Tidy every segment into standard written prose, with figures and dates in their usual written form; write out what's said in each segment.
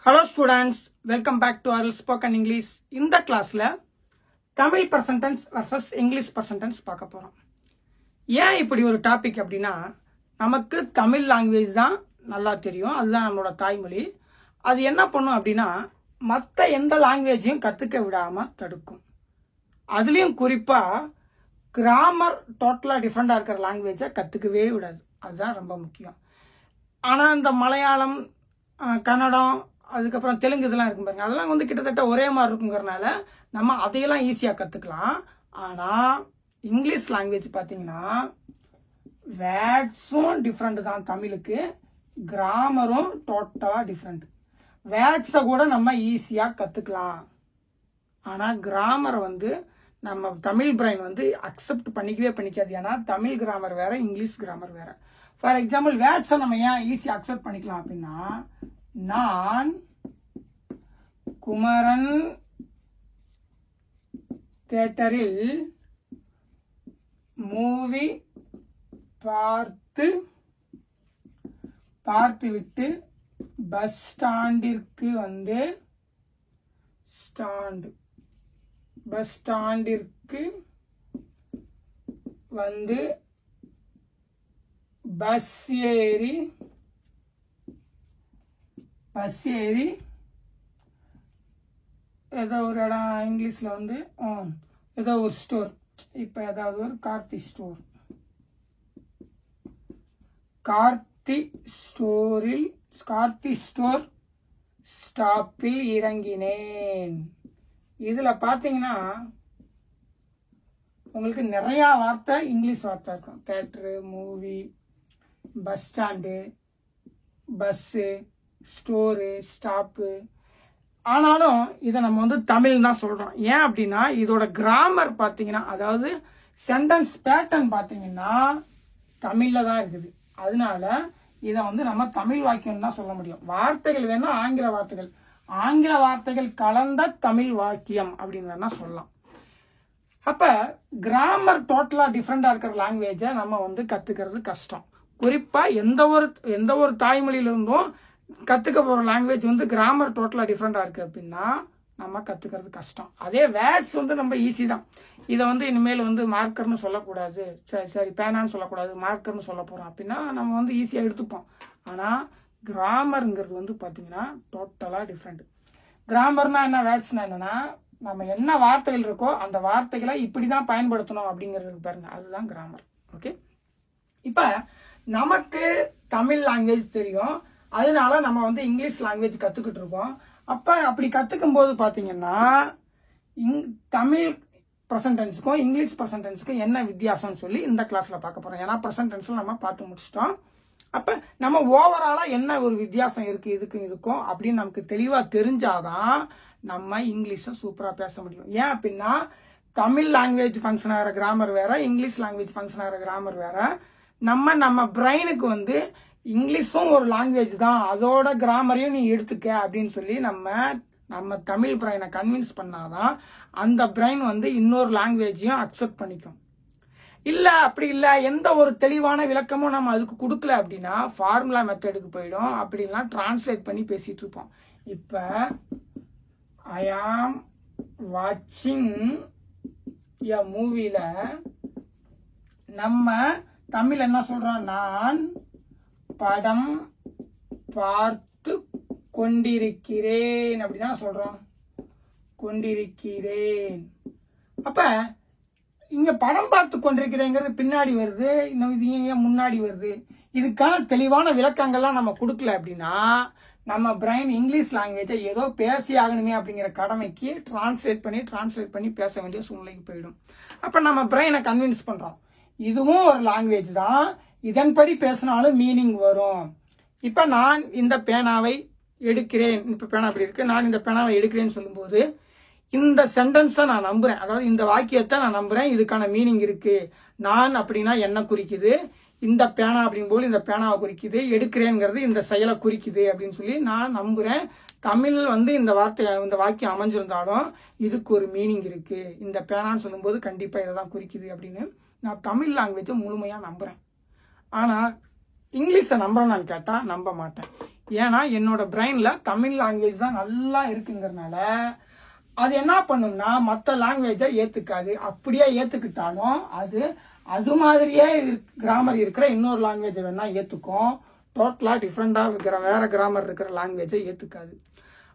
Hello students, welcome back to our spoken English. இந்த கிளாஸ்ல Tamil present tense versus English present tense பார்க்க போறோம். ஏன் இப்படி ஒரு டாபிக் அப்படின்னா நமக்கு தமிழ் லாங்குவேஜ் தான் நல்லா தெரியும். அதுதான் நம்மளோட தாய்மொழி. அது என்ன பண்ணும் அப்படின்னா மற்ற எந்த லாங்குவேஜையும் கத்துக்க விடாம தடுக்கும். அதுலயும் குறிப்பா கிராமர் டோட்டலா டிஃபரெண்டா இருக்கிற லாங்குவேஜை கத்துக்கவே விடாது. அதுதான் ரொம்ப முக்கியம். ஆனா இந்த மலையாளம், கன்னடம், அதுக்கப்புறம் தெலுங்கு இதெல்லாம் இருக்கும் பாருங்க, அதெல்லாம் வந்து கிட்டத்தட்ட ஒரே மாதிரி இருக்குங்கிறனால நம்ம அதையெல்லாம் ஈஸியாக கற்றுக்கலாம். ஆனால் இங்கிலீஷ் லாங்குவேஜ் பார்த்தீங்கன்னா வேர்ட்ஸும் டிஃப்ரெண்ட் தான் தமிழுக்கு, கிராமரும் டோட்டலாக டிஃப்ரெண்ட். வேர்ட்ஸை கூட நம்ம ஈஸியாக கற்றுக்கலாம். ஆனால் கிராமரை வந்து நம்ம தமிழ் பிரைன் வந்து அக்செப்ட் பண்ணிக்காது. ஏன்னா தமிழ் கிராமர் வேற, இங்கிலீஷ் கிராமர் வேற. ஃபார் எக்ஸாம்பிள் வேர்ட்ஸை நம்ம ஏன் ஈஸியாக அக்செப்ட் பண்ணிக்கலாம் அப்படின்னா, நான் குமரன் தியேட்டரில் மூவி பார்த்துவிட்டு பஸ் ஸ்டாண்டிற்கு வந்து பஸ் ஏறி ஏதோ ஒரு இடம் இங்கிலீஷ்ல வந்து ஏதோ ஒரு ஸ்டோர், இப்போ ஏதாவது ஒரு கார்த்தி ஸ்டோர் ஸ்டாப்பில் இறங்கினேன். இதுல பாத்தீங்கன்னா உங்களுக்கு நிறைய வார்த்தை இங்கிலீஷ் வார்த்தை இருக்கும். Theatre, movie, bus stand, bus, store, stop. ஆனாலும் இதை நம்ம வந்து தமிழ் தான் சொல்றோம். ஏன் அப்படின்னா இதோட கிராமர் பார்த்தீங்கன்னா, அதாவது சென்டென்ஸ் பேட்டர்ன் பார்த்தீங்கன்னா தமிழ்ல தான் இருக்குது. அதனால இதை வந்து நம்ம தமிழ் வாக்கியம் தான் சொல்ல முடியும். வார்த்தைகள் வேணா ஆங்கில வார்த்தைகள் கலந்த தமிழ் வாக்கியம் அப்படின்னு வேணா சொல்லலாம். அப்ப கிராமர் டோட்டலா டிஃப்ரெண்டா இருக்கிற லாங்குவேஜை நம்ம வந்து கத்துக்கிறது கஷ்டம். குறிப்பா எந்த ஒரு தாய்மொழியில இருந்தும் கத்துக்க போற லாங்குவேஜ் வந்து கிராமர் டோட்டலா டிஃப்ரெண்டா இருக்கு அப்படின்னா நம்ம கத்துக்கிறது கஷ்டம். அதே வேர்ட்ஸ் வந்து நம்ம ஈஸி தான். இதை வந்து இனிமேல் வந்து மார்க்கர்னு சொல்லக்கூடாது, சரி பேனான்னு சொல்லக்கூடாது, மார்க்கர்னு சொல்ல போறோம் அப்படின்னா நம்ம வந்து ஈஸியா எடுத்துப்போம். ஆனா கிராமருங்கிறது வந்து பாத்தீங்கன்னா டோட்டலா டிஃப்ரெண்ட். கிராமர்னா என்ன, வேர்ட்ஸ்னா என்னன்னா நம்ம என்ன வார்த்தைகள் இருக்கோ அந்த வார்த்தைகளை இப்படிதான் பயன்படுத்தணும் அப்படிங்கிறதுக்கு பாருங்க, அதுதான் கிராமர். ஓகே, இப்ப நமக்கு தமிழ் லாங்குவேஜ் தெரியும், அதனால நம்ம வந்து இங்கிலீஷ் லாங்குவேஜ் கத்துக்கிட்டு இருக்கோம். அப்படி கத்துக்கும் போது பாத்தீங்கன்னா தமிழ் ப்ரெசன்ட் டென்ஸ்க்கும் இங்கிலீஷ் ப்ரெசன்ட் டென்ஸ்க்கும் என்ன வித்தியாசம்னு சொல்லி இந்த கிளாஸ்ல பார்க்க போறோம். ஏன்னா ப்ரெசன்ட் டென்ஸ்ல நம்ம பார்த்து முடிச்சிட்டோம். அப்ப நம்ம ஓவராலா என்ன ஒரு வித்தியாசம் இருக்கு இதுக்கும் அப்படின்னு நமக்கு தெளிவா தெரிஞ்சாதான் நம்ம இங்கிலீஷை சூப்பரா பேச முடியும். ஏன் அப்படின்னா தமிழ் லாங்குவேஜ் ஃபங்க்ஷன் ஆகிற கிராமர் வேற, இங்கிலீஷ் லாங்குவேஜ் ஃபங்க்ஷன் ஆகிற கிராமர் வேற. நம்ம பிரெயினுக்கு வந்து இங்கிலீஷும் ஒரு லாங்குவேஜ் தான், அதோட கிராமரையும் நீ எடுத்துக்க அப்படின்னு சொல்லி நம்ம தமிழ் பிரெயினை கன்வின்ஸ் பண்ணாதான் அந்த பிரெயின் வந்து இன்னொரு லாங்குவேஜையும் அக்செப்ட் பண்ணிக்கும். இல்ல அப்படி இல்ல, எந்த ஒரு தெளிவான விளக்கமும் நம்ம அதுக்கு கொடுக்கல அப்படின்னா ஃபார்முலா மெத்தடுக்கு போயிடும். அப்படின்லாம் டிரான்ஸ்லேட் பண்ணி பேசிட்டு இருப்போம். இப்ப ஐ ஆம் வாட்சிங் எ மூவில நம்ம தமிழ் என்ன சொல்றோம், நான் படம் பார்த்து கொண்டிருக்கிறேன் அப்படிதான் சொல்றோம், கொண்டிருக்கிறேன். அப்ப இங்க படம் பார்த்து கொண்டிருக்கிறேங்கிறது பின்னாடி வருது, இன்னும் இது ஏன் முன்னாடி வருது, இதுக்கான தெளிவான விளக்கங்கள்லாம் நம்ம கொடுக்கல அப்படின்னா நம்ம பிரெயின் இங்கிலீஷ் லாங்குவேஜை ஏதோ பேசி ஆகணுமே அப்படிங்கிற கடமைக்கு டிரான்ஸ்லேட் பண்ணி பேச வேண்டிய சூழ்நிலைக்கு போயிடும். அப்ப நம்ம பிரெயினை கன்வின்ஸ் பண்றோம் இதுவும் ஒரு லாங்குவேஜ் தான், இதன்படி பேசினாலும் மீனிங் வரும். இப்ப நான் இந்த பேனாவை எடுக்கிறேன், இப்ப பேனா அப்படி இருக்கு, நான் இந்த பேனாவை எடுக்கிறேன்னு சொல்லும்போது இந்த சென்டென்ஸை நான் நம்புறேன், அதாவது இந்த வாக்கியத்தை நான் நம்புறேன், இதுக்கான மீனிங் இருக்கு. நான் அப்படின்னா என்ன குறிக்குது, இந்த பேனா அப்படிங்கும்போது இந்த பேனாவை குறிக்குது, எடுக்கிறேங்கிறது இந்த செயலை குறிக்குது அப்படின்னு சொல்லி நான் நம்புறேன். தமிழ் வந்து இந்த வாக்கியம் அமைஞ்சிருந்தாலும் இதுக்கு ஒரு மீனிங் இருக்கு, இந்த பேனான்னு சொல்லும்போது கண்டிப்பா இதை தான் குறிக்குது அப்படின்னு நான் தமிழ் லாங்குவேஜை முழுமையா நம்புறேன். ஆனா இங்கிலீஷை நம்புறேன்னு கேட்டா நம்ப மாட்டேன். ஏன்னா என்னோட பிரெயினில் தமிழ் லாங்குவேஜ் தான் நல்லா இருக்குங்கிறதுனால அது என்ன பண்ணும்னா மற்ற லாங்குவேஜை ஏற்றுக்காது. அப்படியே ஏற்றுக்கிட்டாலும் அது மாதிரியே கிராமர் இருக்கிற இன்னொரு லாங்குவேஜை வேணால் ஏற்றுக்கும். டோட்டலாக டிஃப்ரெண்டாக வேற கிராமர் இருக்கிற லாங்குவேஜை ஏற்றுக்காது.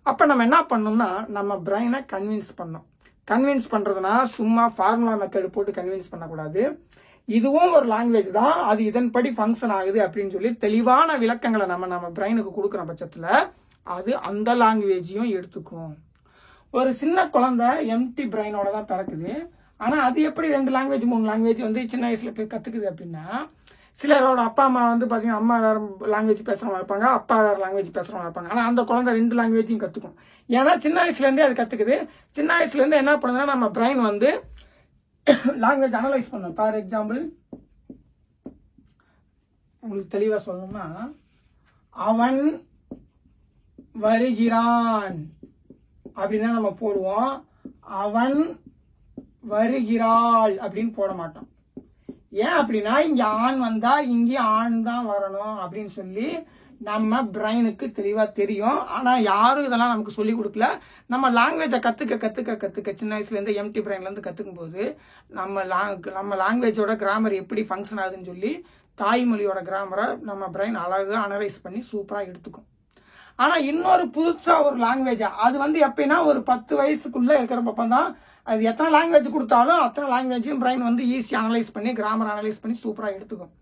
அப்போ நம்ம என்ன பண்ணோம்னா நம்ம பிரெயினை கன்வின்ஸ் பண்ணுறதுனா சும்மா ஃபார்முலா மெத்தடு போட்டு கன்வின்ஸ் பண்ணக்கூடாது. இதுவும் ஒரு லாங்குவேஜ் தான், அது இதன்படி ஃபங்க்ஷன் ஆகுது அப்படின்னு சொல்லி தெளிவான விளக்கங்களை நம்ம பிரெயினுக்கு கொடுக்குற பட்சத்தில் அது அந்த லாங்குவேஜையும் எடுத்துக்கும். ஒரு சின்ன குழந்தை எம்டி பிரெயினோட தான் பிறக்குது. ஆனால் அது எப்படி 2 லாங்குவேஜ் 3 லாங்குவேஜ் வந்து சின்ன வயசுல போய் கற்றுக்குது அப்படின்னா, சிலரோட அப்பா அம்மா வந்து பார்த்தீங்கன்னா அம்மா வேறு லாங்குவேஜ் பேசுகிறவங்க இருப்பாங்க, அப்பா வேறு லாங்குவேஜ் பேசுகிறவங்க இருப்பாங்க. ஆனால் அந்த குழந்தை 2 லாங்குவேஜையும் கற்றுக்கும். ஏன்னா சின்ன வயசுலேருந்தே அது கற்றுக்குது. சின்ன வயசுலேருந்து என்ன பண்ணுதுன்னா நம்ம பிரெயின் வந்து லாங்குவேஜ் அனலைஸ் பண்ணும். ஃபார் எக்ஸாம்பிள் உங்களுக்கு தெளிவாக சொல்லணும்னா, அவன் வருகிறான் அப்படின்னு நம்ம போடுவோம். அவன் வருகிறாள் அப்படின்னு போட மாட்டோம். ஏன் அப்படின்னா இங்க ஆண் வந்தா இங்கேயும் ஆண் தான் வரணும் அப்படின்னு சொல்லி நம்ம பிரெயினுக்கு தெளிவா தெரியும். ஆனா யாரும் இதெல்லாம் நமக்கு சொல்லி கொடுக்கல. நம்ம லாங்குவேஜை கத்துக்க சின்ன வயசுல இருந்து எம்டி பிரெயின்ல இருந்து கத்துக்கும் போது நம்ம லாங்குவேஜோட கிராமர் எப்படி ஃபங்க்ஷன் ஆகுதுன்னு சொல்லி தாய்மொழியோட கிராமரை நம்ம பிரெயின் அழகாக அனலைஸ் பண்ணி சூப்பரா எடுத்துக்கும். ஆனா இன்னொரு புதுசா ஒரு லாங்குவேஜ் அது வந்து எப்படின்னா ஒரு 10 வயசுக்குள்ள இருக்கிற பப்பம் தான் அது எத்தனை லாங்குவேஜ் கொடுத்தாலும் அத்தனை லாங்குவேஜையும் பிரெயின் வந்து ஈஸியாக அனலைஸ் பண்ணி கிராமர் அனலைஸ் பண்ணி சூப்பராக எடுத்துக்கும்.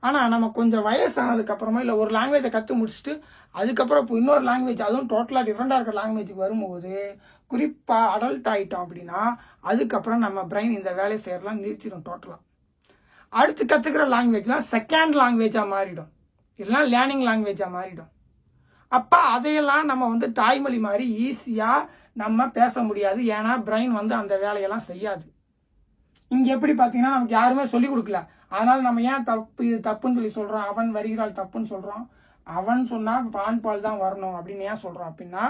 ஆனால் நம்ம கொஞ்சம் வயசானதுக்கு அப்புறமா இல்லை ஒரு லாங்குவேஜை கற்று முடிச்சுட்டு அதுக்கப்புறம் இப்போ இன்னொரு லாங்குவேஜ் அதுவும் டோட்டலாக டிஃப்ரெண்டாக இருக்கிற லாங்குவேஜுக்கு வரும்போது குறிப்பாக அடல்ட் ஆகிட்டோம் அப்படின்னா அதுக்கப்புறம் நம்ம பிரெயின் இந்த வேலையை செய்யறதுலாம் நிறுத்திடும். டோட்டலாக அடுத்து கற்றுக்கிற லாங்குவேஜ்லாம் செகண்ட் லாங்குவேஜாக மாறிடும், இல்லைன்னா லேர்னிங் லாங்குவேஜாக மாறிடும். அப்போ அதையெல்லாம் நம்ம வந்து தாய்மொழி மாதிரி ஈஸியாக நம்ம பேச முடியாது. ஏன்னா பிரெயின் வந்து அந்த வேலையெல்லாம் செய்யாது. இங்கே எப்படி பார்த்தீங்கன்னா நமக்கு யாருமே சொல்லிக் கொடுக்கல. அதனால நம்ம ஏன் இது தப்புன்னு சொல்லி சொல்கிறோம், அவன் வருகிறாள் தப்புன்னு சொல்கிறோம். அவன் சொன்னால் ஆண் பால் தான் வரணும் அப்படின்னு ஏன் சொல்கிறோம் அப்படின்னா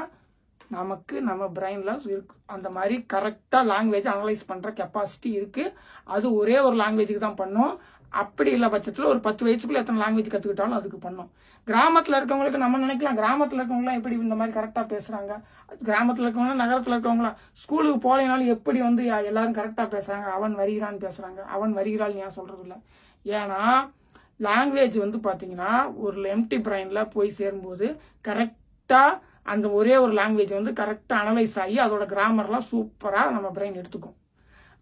நமக்கு நம்ம பிரெயினில் இருக்கு அந்த மாதிரி கரெக்டாக லாங்குவேஜ் அனலைஸ் பண்ணுற கெப்பாசிட்டி இருக்குது. அது ஒரே ஒரு லாங்குவேஜுக்கு தான் பண்ணும். அப்படி இல்லை பட்சத்தில் ஒரு 10 வயசுக்குள்ள எத்தனை லாங்குவேஜ் கற்றுக்கிட்டாலும் அதுக்கு பண்ணும். கிராமத்தில் இருக்கவங்களுக்கு நம்ம நினைக்கலாம் கிராமத்தில் இருக்கவங்களாம் எப்படி இந்த மாதிரி கரெக்டாக பேசுகிறாங்க, கிராமத்தில் இருக்கவங்க நகரத்தில் இருக்கவங்களா ஸ்கூலுக்கு போகலைனாலும் எப்படி வந்து எல்லாரும் கரெக்டாக பேசுகிறாங்க, அவன் வருகிறான்னு பேசுகிறாங்க, அவன் வருகிறாள்னு ஏன் சொல்கிறது இல்லை. ஏன்னா லாங்குவேஜ் வந்து பார்த்தீங்கன்னா ஒரு எம்டி பிரெயினில் போய் சேரும்போது கரெக்டாக அந்த ஒரே ஒரு லாங்குவேஜ் வந்து கரெக்டாக அனலைஸ் ஆகி அதோட கிராமர்லாம் சூப்பராக நம்ம பிரெயின் எடுத்துக்கும்.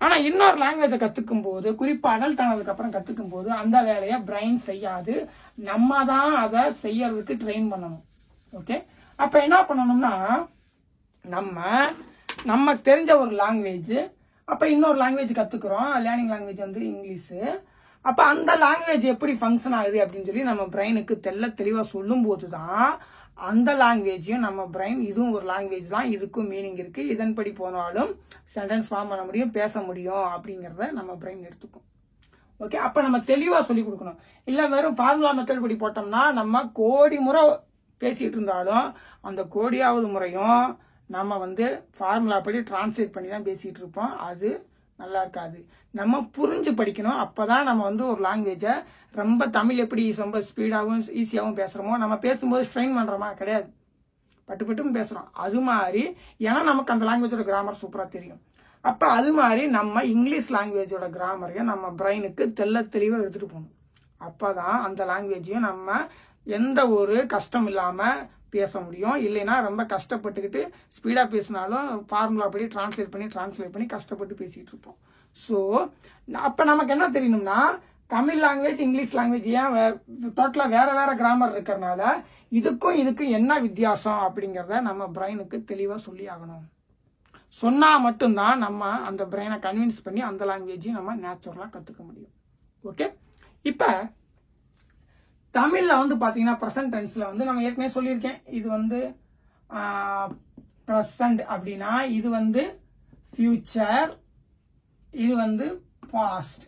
ஆனால் இன்னொரு லாங்குவேஜை கற்றுக்கும் போது குறிப்பாக அடல்ட் ஆனதுக்கப்புறம் கற்றுக்கும் போது அந்த வேலையை பிரெயின் செய்யாது. நம்ம தான் அதை செய்யறதுக்கு ட்ரெயின் பண்ணணும். ஓகே, அப்போ என்ன பண்ணணும்னா நம்ம தெரிஞ்ச ஒரு லாங்குவேஜ் அப்போ இன்னொரு லாங்குவேஜ் கற்றுக்குறோம். லேர்னிங் லாங்குவேஜ் வந்து இங்கிலீஷு. அப்போ அந்த லாங்குவேஜ் எப்படி ஃபங்க்ஷன் ஆகுது அப்படின்னு சொல்லி நம்ம பிரெயினுக்கு தெளிவாக சொல்லும்போது தான் அந்த லாங்குவேஜையும் நம்ம பிரெயின் இதுவும் ஒரு லாங்குவேஜ் தான், இதுக்கும் மீனிங் இருக்கு, இதன்படி போனாலும் சென்டென்ஸ் ஃபார்ம் பண்ண முடியும், பேச முடியும் அப்படிங்கிறத நம்ம பிரெயின் எடுத்துக்கும். ஓகே, அப்போ நம்ம தெளிவாக சொல்லி கொடுக்கணும். இல்லை வெறும் ஃபார்முலா மெத்தட் படி போட்டோம்னா நம்ம கோடி முறை பேசிட்டு இருந்தாலும் அந்த கோடியாவது முறையும் நம்ம வந்து ஃபார்முலா படி டிரான்ஸ்லேட் பண்ணி தான் பேசிட்டு இருப்போம். அது நல்லா இருக்காது. நம்ம புரிஞ்சு படிக்கணும். அப்போதான் நம்ம வந்து ஒரு லாங்குவேஜை ரொம்ப தமிழ் எப்படி ரொம்ப ஸ்பீடாகவும் ஈஸியாகவும் பேசுகிறோமோ நம்ம பேசும்போது ஸ்ட்ரெயின் பண்ணுறோமா கிடையாது, பட்டுன்னு பேசுகிறோம். அது மாதிரி ஏன்னா நமக்கு அந்த லாங்குவேஜோட கிராமர் சூப்பராக தெரியும். அப்போ அது மாதிரி நம்ம இங்கிலீஷ் லாங்குவேஜோட கிராமரையும் நம்ம பிரெயினுக்கு தெளிவாக எடுத்துகிட்டு போகணும். அப்போ தான் அந்த லாங்குவேஜையும் நம்ம எந்த ஒரு கஷ்டம் இல்லாமல் பேச முடியும். இல்லைன்னா ரொம்ப கஷ்டப்பட்டுக்கிட்டு ஸ்பீடாக பேசினாலும் ஃபார்முலா படி டிரான்ஸ்லேட் பண்ணி கஷ்டப்பட்டு பேசிகிட்டு இருப்போம். ஸோ அப்போ நமக்கு என்ன தெரியணும்னா தமிழ் லாங்குவேஜ் இங்கிலீஷ் லாங்குவேஜ் ஏன் டோட்டலாக வேற கிராமர் இருக்கிறனால இதுக்கும் என்ன வித்தியாசம் அப்படிங்கிறத நம்ம பிரெயினுக்கு தெளிவாக சொல்லி ஆகணும். சொன்னால் மட்டும்தான் நம்ம அந்த பிரெயினை கன்வின்ஸ் பண்ணி அந்த லாங்குவேஜையும் நம்ம நேச்சுரலாக கற்றுக்க முடியும். ஓகே, இப்போ தமிழில் வந்து பார்த்தீங்கன்னா ப்ரெசன்ட் டென்ஸில் வந்து நம்ம ஏற்கனவே சொல்லியிருக்கேன். இது வந்து ப்ரெசன்ட் அப்படின்னா இது வந்து ஃபியூச்சர், இது வந்து பாஸ்ட்.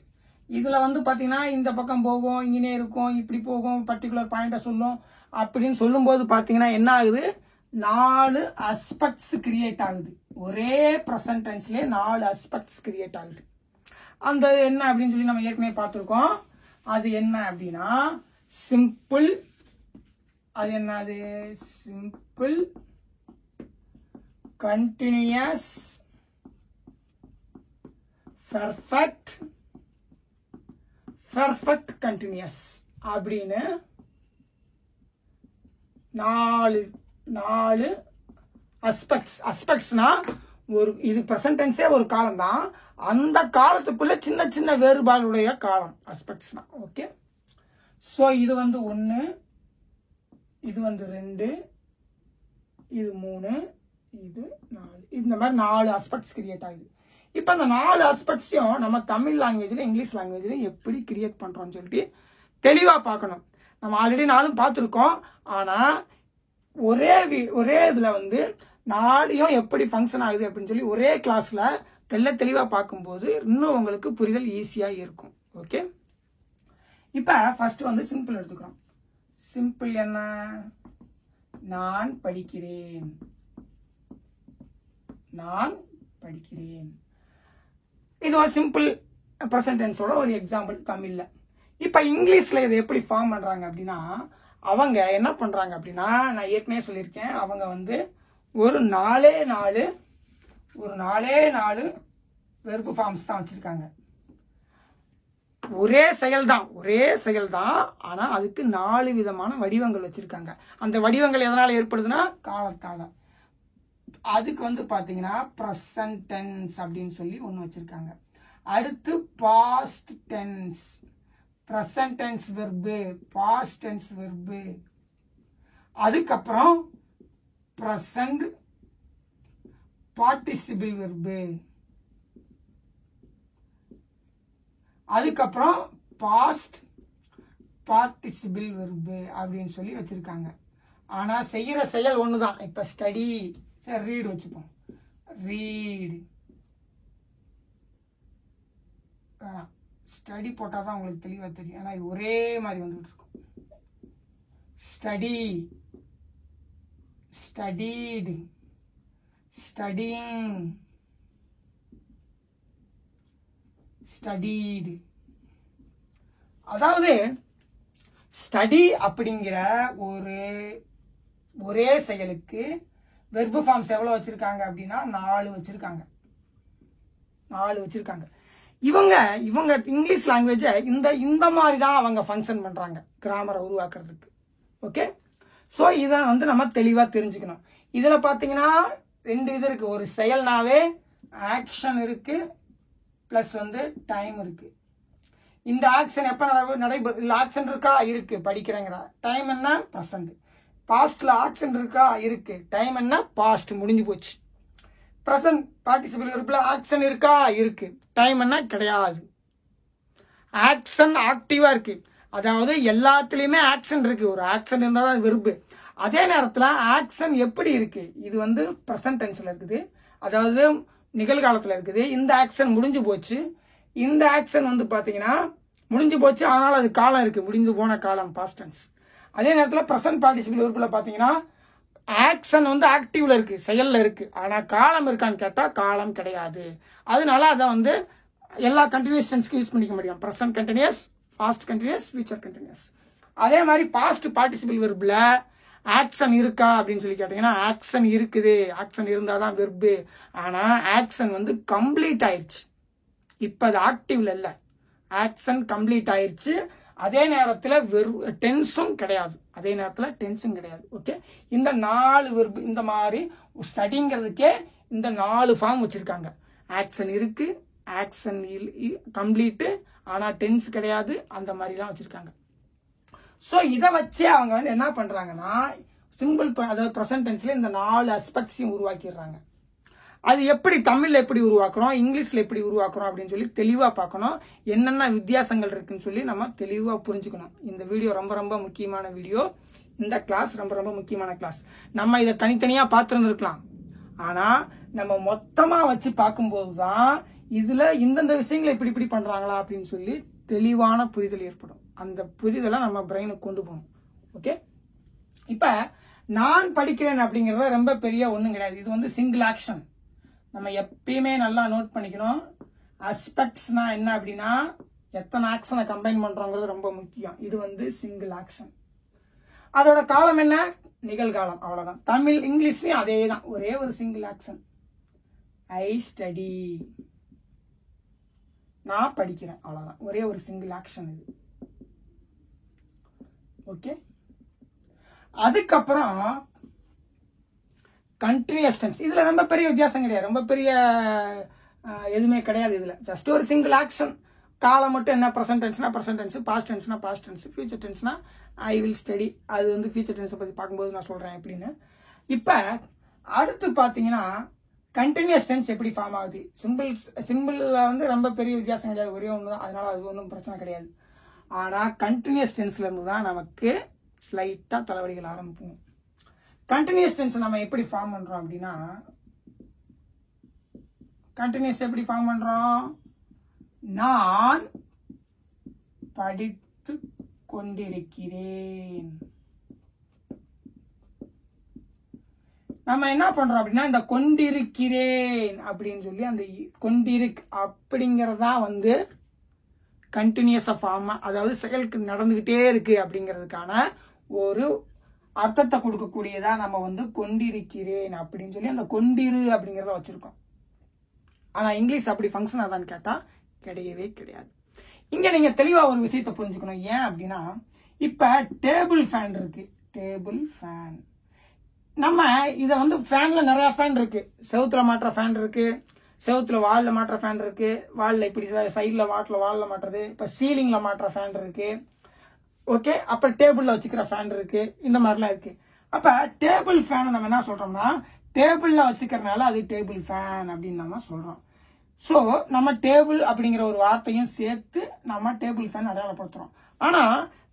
இதில் வந்து பார்த்தீங்கன்னா இந்த பக்கம் போகும், இங்கே இருக்கும், இப்படி போகும், பர்டிகுலர் பாயிண்ட்டை சொல்லும். அப்படின்னு சொல்லும்போது பார்த்தீங்கன்னா என்ன ஆகுது, 4 அஸ்பெக்ட்ஸ் கிரியேட் ஆகுது. ஒரே ப்ரெசன்ட் டென்ஸ்லேயே 4 அஸ்பெக்ட்ஸ் கிரியேட் ஆகுது. அந்த என்ன அப்படின்னு சொல்லி நம்ம ஏற்கனவே பார்த்துருக்கோம். அது என்ன அப்படின்னா சிம்பிள், அது என்னது? சிம்பிள் கண்டினியூஸ் பெர்ஃபெக்ட் கண்டினியூஸ் அப்படின்னு 4 அஸ்பெக்ட்ஸ்னா ஒரு இது பிரசன்ட் டென்ஸே ஒரு காலம் தான், அந்த காலத்துக்குள்ள சின்ன சின்ன வேறுபாடுடைய காலம் அஸ்பெக்ட்ஸ்னா. ஓகே, ஸோ இது வந்து 1, இது வந்து 2, இது 3, இது 4, இந்த மாதிரி 4 அஸ்பெக்ட்ஸ் கிரியேட் ஆகுது. இப்போ அந்த 4 அஸ்பெக்ட்ஸையும் நம்ம தமிழ் லாங்குவேஜில் இங்கிலீஷ் லாங்குவேஜில் எப்படி கிரியேட் பண்ணுறோம்னு சொல்லிட்டு தெளிவாக பார்க்கணும். நம்ம ஆல்ரெடி 4 பார்த்துருக்கோம், ஆனால் ஒரே இதில் வந்து 4யும் எப்படி ஃபங்க்ஷன் ஆகுது அப்படின்னு சொல்லி ஒரே கிளாஸில் தெளிவாக பார்க்கும்போது இன்னும் உங்களுக்கு புரிதல் ஈஸியாக இருக்கும். ஓகே, இப்போ ஃபர்ஸ்ட் வந்து சிம்பிள் எடுத்துக்கிறோம். சிம்பிள் என்ன? நான் படிக்கிறேன். இது ஒரு சிம்பிள் ப்ரெசன்ட் டென்ஸோட ஒரு எக்ஸாம்பிள் தமிழ்ல. இப்போ இங்கிலீஷ்ல இதை எப்படி ஃபார்ம் பண்றாங்க அப்படின்னா, அவங்க என்ன பண்றாங்க அப்படின்னா, நான் ஏற்கனவே சொல்லியிருக்கேன், அவங்க வந்து ஒரு 4 வெர்பு ஃபார்ம்ஸ் தான் வச்சிருக்காங்க. ஒரே செயல் தான், ஆனா அதுக்கு 4 விதமான வடிவங்கள் வச்சிருக்காங்க. அந்த வடிவங்கள் எதனால ஏற்படுதுன்னா காலத்தால. அதுக்கு வந்து பாத்தீங்கன்னா பிரசன்ட் டென்ஸ் அப்படின்னு சொல்லி ஒன்று வச்சிருக்காங்க. அடுத்து past tense, present tense verb, past tense verb. அதுக்கப்புறம் பிரசன்ட் பார்ட்டிசிபிள் வெர்பு. அதுக்கப்புறம் பாஸ்ட் பார்ட்டிசிபிள் வெர்பு அப்படின்னு சொல்லி வச்சிருக்காங்க. ஆனா செய்யற செயல் ஒண்ணுதான். இப்ப ஸ்டடி, சரி ரீட் வச்சுப்போம், ரீட். ஸ்டடி போட்டால் தான் உங்களுக்கு தெளிவாக தெரியும், ஏன்னா இது ஒரே மாதிரி வந்துட்டு இருக்கும். Study, studied, studying, studied. அதாவது ஸ்டடி அப்படிங்கிற ஒரே செயலுக்கு வெர்பு ஃபார்ம்ஸ் எவ்வளவு வச்சிருக்காங்க அப்படின்னா 4 வச்சிருக்காங்க. இவங்க இங்கிலீஷ் லாங்குவேஜ் இந்த மாதிரி தான் அவங்க ஃபங்க்ஷன் பண்றாங்க கிராமரை உருவாக்குறதுக்கு. ஓகே, ஸோ இதை வந்து நம்ம தெளிவா தெரிஞ்சுக்கணும். இதுல பாத்தீங்கன்னா 2 இது இருக்கு. ஒரு செயல்னாவே ஆக்ஷன் இருக்கு, பிளஸ் வந்து டைம் இருக்கு. இந்த ஆக்ஷன் எப்ப நடைபெறும்? ஆக்ஷன் இருக்கா? இருக்கு, படிக்கிறேங்கிற. டைம் என்ன? பிரசன்ட். பாஸ்ட்ல ஆக்ஷன் இருக்கா? இருக்கு. டைம் என்ன? பாஸ்ட், முடிஞ்சு போச்சு. பிரசன்ட் பார்ட்டிசிபிள் வெர்ப்ல ஆக்ஷன் இருக்கா? இருக்கு. டைம் என்ன? கிடையாது. ஆக்ஷன் ஆக்டிவா இருக்கு, அதாவது எல்லாத்துலயுமே ஆக்ஷன் இருக்கு. ஒரு ஆக்ஷன் இருந்தா தான் வெர்பு. அதே நேரத்துல ஆக்ஷன் எப்படி இருக்கு? இது வந்து பிரசன்ட் டென்ஸ்ல இருக்குது, அதாவது நிகழ்காலத்துல இருக்குது. இந்த ஆக்ஷன் முடிஞ்சு போச்சு. இந்த ஆக்ஷன் வந்து பாத்தீங்கன்னா முடிஞ்சு போச்சு, ஆனால் அது காலம் இருக்கு, முடிஞ்சு போன காலம், பாஸ்ட் டென்ஸ். அதே நேரத்தில் பிரசன்ட் பார்ட்டிசிபிள் வெர்ப்ல பாத்தீங்கன்னா ஆக்ஷன் வந்து ஆக்டிவ்ல இருக்கு, செயல்ல இருக்கு, ஆனா காலம் இருக்கான்னு கேட்டா காலம் கிடையாது. அதனால அதை வந்து எல்லா கண்டினியூஸ் டென்ஸ்க்கு யூஸ் பண்ணிக்க முடியும். Present continuous, past continuous, future continuous. அதே மாதிரி பாஸ்ட் பார்ட்டிசிபிள் வெர்ப்ல ஆக்ஷன் இருக்கா அப்படின்னு சொல்லி கேட்டீங்கன்னா ஆக்ஷன் இருக்குது. ஆக்ஷன் இருந்தாதான் வெர்பு. ஆனா ஆக்ஷன் வந்து கம்ப்ளீட் ஆயிடுச்சு, இப்ப அது ஆக்டிவ்ல இல்ல. ஆக்ஷன் கம்ப்ளீட் ஆயிடுச்சு. அதே நேரத்தில் டென்ஸும் கிடையாது. ஓகே, இந்த 4 வெர்பு, இந்த மாதிரி ஸ்டடிங்கிறதுக்கே இந்த 4 ஃபார்ம் வச்சிருக்காங்க. ஆக்ஷன் இருக்கு, ஆக்ஷன் கம்ப்ளீட்டு, ஆனா டென்ஸ் கிடையாது, அந்த மாதிரிலாம் வச்சிருக்காங்க. ஸோ இதை வச்சு அவங்க வந்து என்ன பண்றாங்கன்னா சிம்பிள், அதாவது ப்ரெசன்ட் டென்ஸ்ல இந்த 4 அஸ்பெக்ட்ஸையும் உருவாக்கிடுறாங்க. அது எப்படி தமிழ்ல எப்படி உருவாக்குறோம், இங்கிலீஷ்ல எப்படி உருவாக்குறோம் அப்படின்னு சொல்லி தெளிவா பார்க்கணும். என்னென்ன வித்தியாசங்கள் இருக்குன்னு சொல்லி நம்ம தெளிவா புரிஞ்சுக்கணும். இந்த வீடியோ ரொம்ப ரொம்ப முக்கியமான வீடியோ. இந்த கிளாஸ் ரொம்ப ரொம்ப முக்கியமான கிளாஸ். நம்ம இதை தனித்தனியா பார்த்துருந்துருக்கலாம், ஆனா நம்ம மொத்தமா வச்சு பார்க்கும்போது தான் இதுல இந்தந்த விஷயங்களை இப்படி பண்றாங்களா அப்படின்னு சொல்லி தெளிவான புரிதல் ஏற்படும். அந்த புரிதலை நம்ம பிரெயினுக்கு கொண்டு போகணும். ஓகே, இப்ப நான் படிக்கிறேன் அப்படிங்கறது ரொம்ப பெரிய ஒண்ணும் கிடையாது. இது வந்து சிங்கிள் ஆக்ஷன். நம்ம எப்பயுமே நல்லா நோட் பண்ணிக்கணும். அஸ்பெக்ட்ஸ்னா என்ன அப்படின்னா எத்தனை ஆக்ஷனை கம்பைன் பண்றோங்கிறது ரொம்ப முக்கியம். இது வந்து சிங்கிள் ஆக்ஷன். அதோட காலம் என்ன? நிகழ்காலம். அவ்வளவுதான். தமிழ் இங்கிலீஷ்லயும் அதே தான், ஒரே ஒரு சிங்கிள் ஆக்ஷன். ஐ ஸ்டடி, நான் படிக்கிறேன், அவ்வளவுதான். ஒரே ஒரு சிங்கிள் ஆக்ஷன் இது. ஓகே. அதுக்கப்புறம் கண்டினியூஸ் டென்ஸ். இதுல ரொம்ப பெரிய வித்தியாசம் கிடையாது, ரொம்ப பெரிய எதுவுமே கிடையாது. இதுல ஜஸ்ட் ஒரு சிங்கிள் ஆக்ஷன். காலம் மட்டும் என்ன? ப்ரெசன்ட் டென்ஸ்னா ப்ரெசன்ட் டென்ஸ், பாஸ்ட் டென்ஸ்னா பாஸ்ட் டென்ஸ், ஃபியூச்சர் டென்ஸ்னா ஐ வில் ஸ்டடி. அது வந்து ஃபியூச்சர் டென்ஸை பற்றி பார்க்கும்போது நான் சொல்கிறேன் எப்படின்னு. இப்போ அடுத்து பார்த்தீங்கன்னா கண்டினியூஸ் டென்ஸ் எப்படி ஃபார்ம் ஆகுது? சிம்பிளில் வந்து ரொம்ப பெரிய வித்தியாசம் கிடையாது, ஒரே ஒன்று தான். அதனால அது ஒன்றும் பிரச்சனை கிடையாது. ஆனால் கண்டினியூஸ் டென்ஸ்லேருந்து தான் நமக்கு ஸ்லைட்டாக தலைவலிகள் ஆரம்பிக்கும். கண்டினியூஸ் டென்ஸ் நம்ம எப்படி ஃபார்ம் பண்ணுறோம் அப்படின்னா, கண்டினியூஸ் எப்படி ஃபார்ம் பண்ணுறோம்? நான் படித்து கொண்டிருக்கிறேன். நம்ம என்ன பண்றோம் அப்படின்னா, இந்த கொண்டிருக்கிறேன் அப்படின்னு சொல்லி அந்த கொண்டிருக் அப்படிங்கறதா வந்து கண்டினியூஸா ஃபார்ம், அதாவது செயலுக்கு நடந்துகிட்டே இருக்கு அப்படிங்கிறதுக்கான ஒரு அர்த்தத்தை கொடுக்கக்கூடியதா நம்ம வந்து கொண்டிருக்கிறேன் அப்படின்னு சொல்லி அந்த கொண்டிரு அப்படிங்கிறத வச்சிருக்கோம். ஆனா இங்கிலீஷ் அப்படி ஃபங்க்ஷன் ஆதான்னு கேட்டா கிடையவே கிடையாது. இங்க நீங்க தெளிவா ஒரு விஷயத்தை புரிஞ்சுக்கணும். ஏன் அப்படின்னா, இப்ப டேபிள் ஃபேன் இருக்கு, டேபிள் ஃபேன். நம்ம இதை வந்து ஃபேன்ல நிறைய ஃபேன் இருக்கு. செவுத்துல மாற்ற ஃபேன் இருக்கு, செவுத்துல வால்ல மாற்ற ஃபேன் இருக்கு, வால்ல இப்படி சைட்ல வால்ல மாட்டுறது, இப்ப சீலிங்ல மாற்ற ஃபேன் இருக்கு. ஓகே. அப்ப டேபிள்ல வச்சுக்கிற ஃபேன் இருக்கு, இந்த மாதிரிலாம் இருக்கு. அப்ப டேபிள் ஃபேன் நம்ம என்ன சொல்றோம்னா, டேபிள்ல வச்சுக்கிறதுனால அது டேபிள் ஃபேன் அப்படின்னு நம்ம சொல்றோம். ஸோ நம்ம டேபிள் அப்படிங்கிற ஒரு வார்த்தையும் சேர்த்து நம்ம டேபிள் ஃபேன் அடையாளப்படுத்துறோம். ஆனா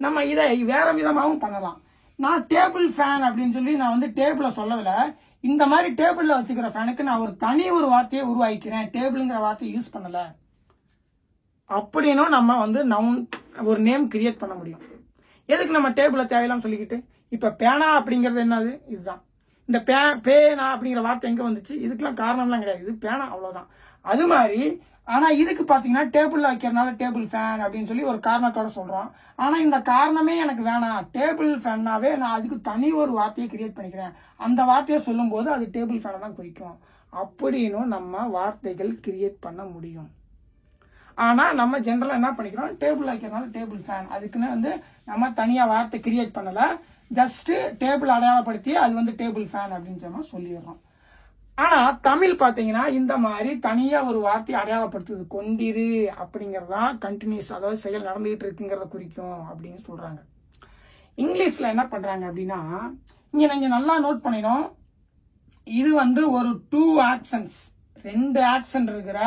நம்ம இதை வேற விதமாகவும் பண்ணலாம். நான் டேபிள் ஃபேன் அப்படின்னு சொல்லி நான் வந்து டேபிளை சொல்லல, இந்த மாதிரி டேபிள்ல வச்சுக்கிற ஃபேனுக்கு நான் ஒரு தனி ஒரு வார்த்தையை உருவாக்கிக்கிறேன், டேபிள்ங்கிற வார்த்தையை யூஸ் பண்ணல அப்படின்னும் நம்ம வந்து நவுன் ஒரு நேம் கிரியேட் பண்ண முடியும். எதுக்கு நம்ம டேபிளை தேவையில்லாம சொல்லிக்கிட்டு? இப்ப பேனா அப்படிங்கிறது என்னது? இதுதான். இந்த பேனா அப்படிங்கிற வார்த்தை எங்க வந்துச்சு? இதுக்கெல்லாம் காரணம்லாம் கிடையாது, இது பேனா, அவ்வளவுதான். அது மாதிரி ஆனா இதுக்கு பாத்தீங்கன்னா டேபிள்ல வைக்கிறதுனால டேபிள் ஃபேன் அப்படின்னு சொல்லி ஒரு காரணத்தோட சொல்றோம். ஆனா இந்த காரணமே எனக்கு வேணாம், டேபிள் ஃபேன்னாவே நான் அதுக்கு தனி ஒரு வார்த்தையை கிரியேட் பண்ணிக்கிறேன், அந்த வார்த்தையை சொல்லும் போது அது டேபிள் ஃபேனை தான் குறிக்கும் அப்படின்னு நம்ம வார்த்தைகள் கிரியேட் பண்ண முடியும். ஆனா நம்ம ஜென்ரலா என்ன பண்ணிக்கிறோம்? டேபிள் வைக்கிறதுனால டேபிள் ஃபேன், அதுக்குன்னு வந்து நம்ம தனியா வார்த்தை கிரியேட் பண்ணல, ஜஸ்ட் டேபிள் அடையாளப்படுத்தி அது வந்து டேபிள் ஃபேன் அப்படின்னு சொல்லிடுறோம். ஆனா தமிழ் பாத்தீங்கன்னா இந்த மாதிரி தனியா ஒரு வார்த்தையை அடையாளப்படுத்துது. கொண்டிரு அப்படிங்கறதா கண்டினியூஸ், அதாவது செயல் நடந்துகிட்டு இருக்குங்கிறத குறிக்கும் அப்படின்னு சொல்றாங்க. இங்கிலீஷ்ல என்ன பண்றாங்க அப்படின்னா, இங்க நீங்க நல்லா நோட் பண்ணிடும், இது வந்து ஒரு 2 ஆக்ஷன்ஸ், 2 ஆக்ஷன் இருக்கிற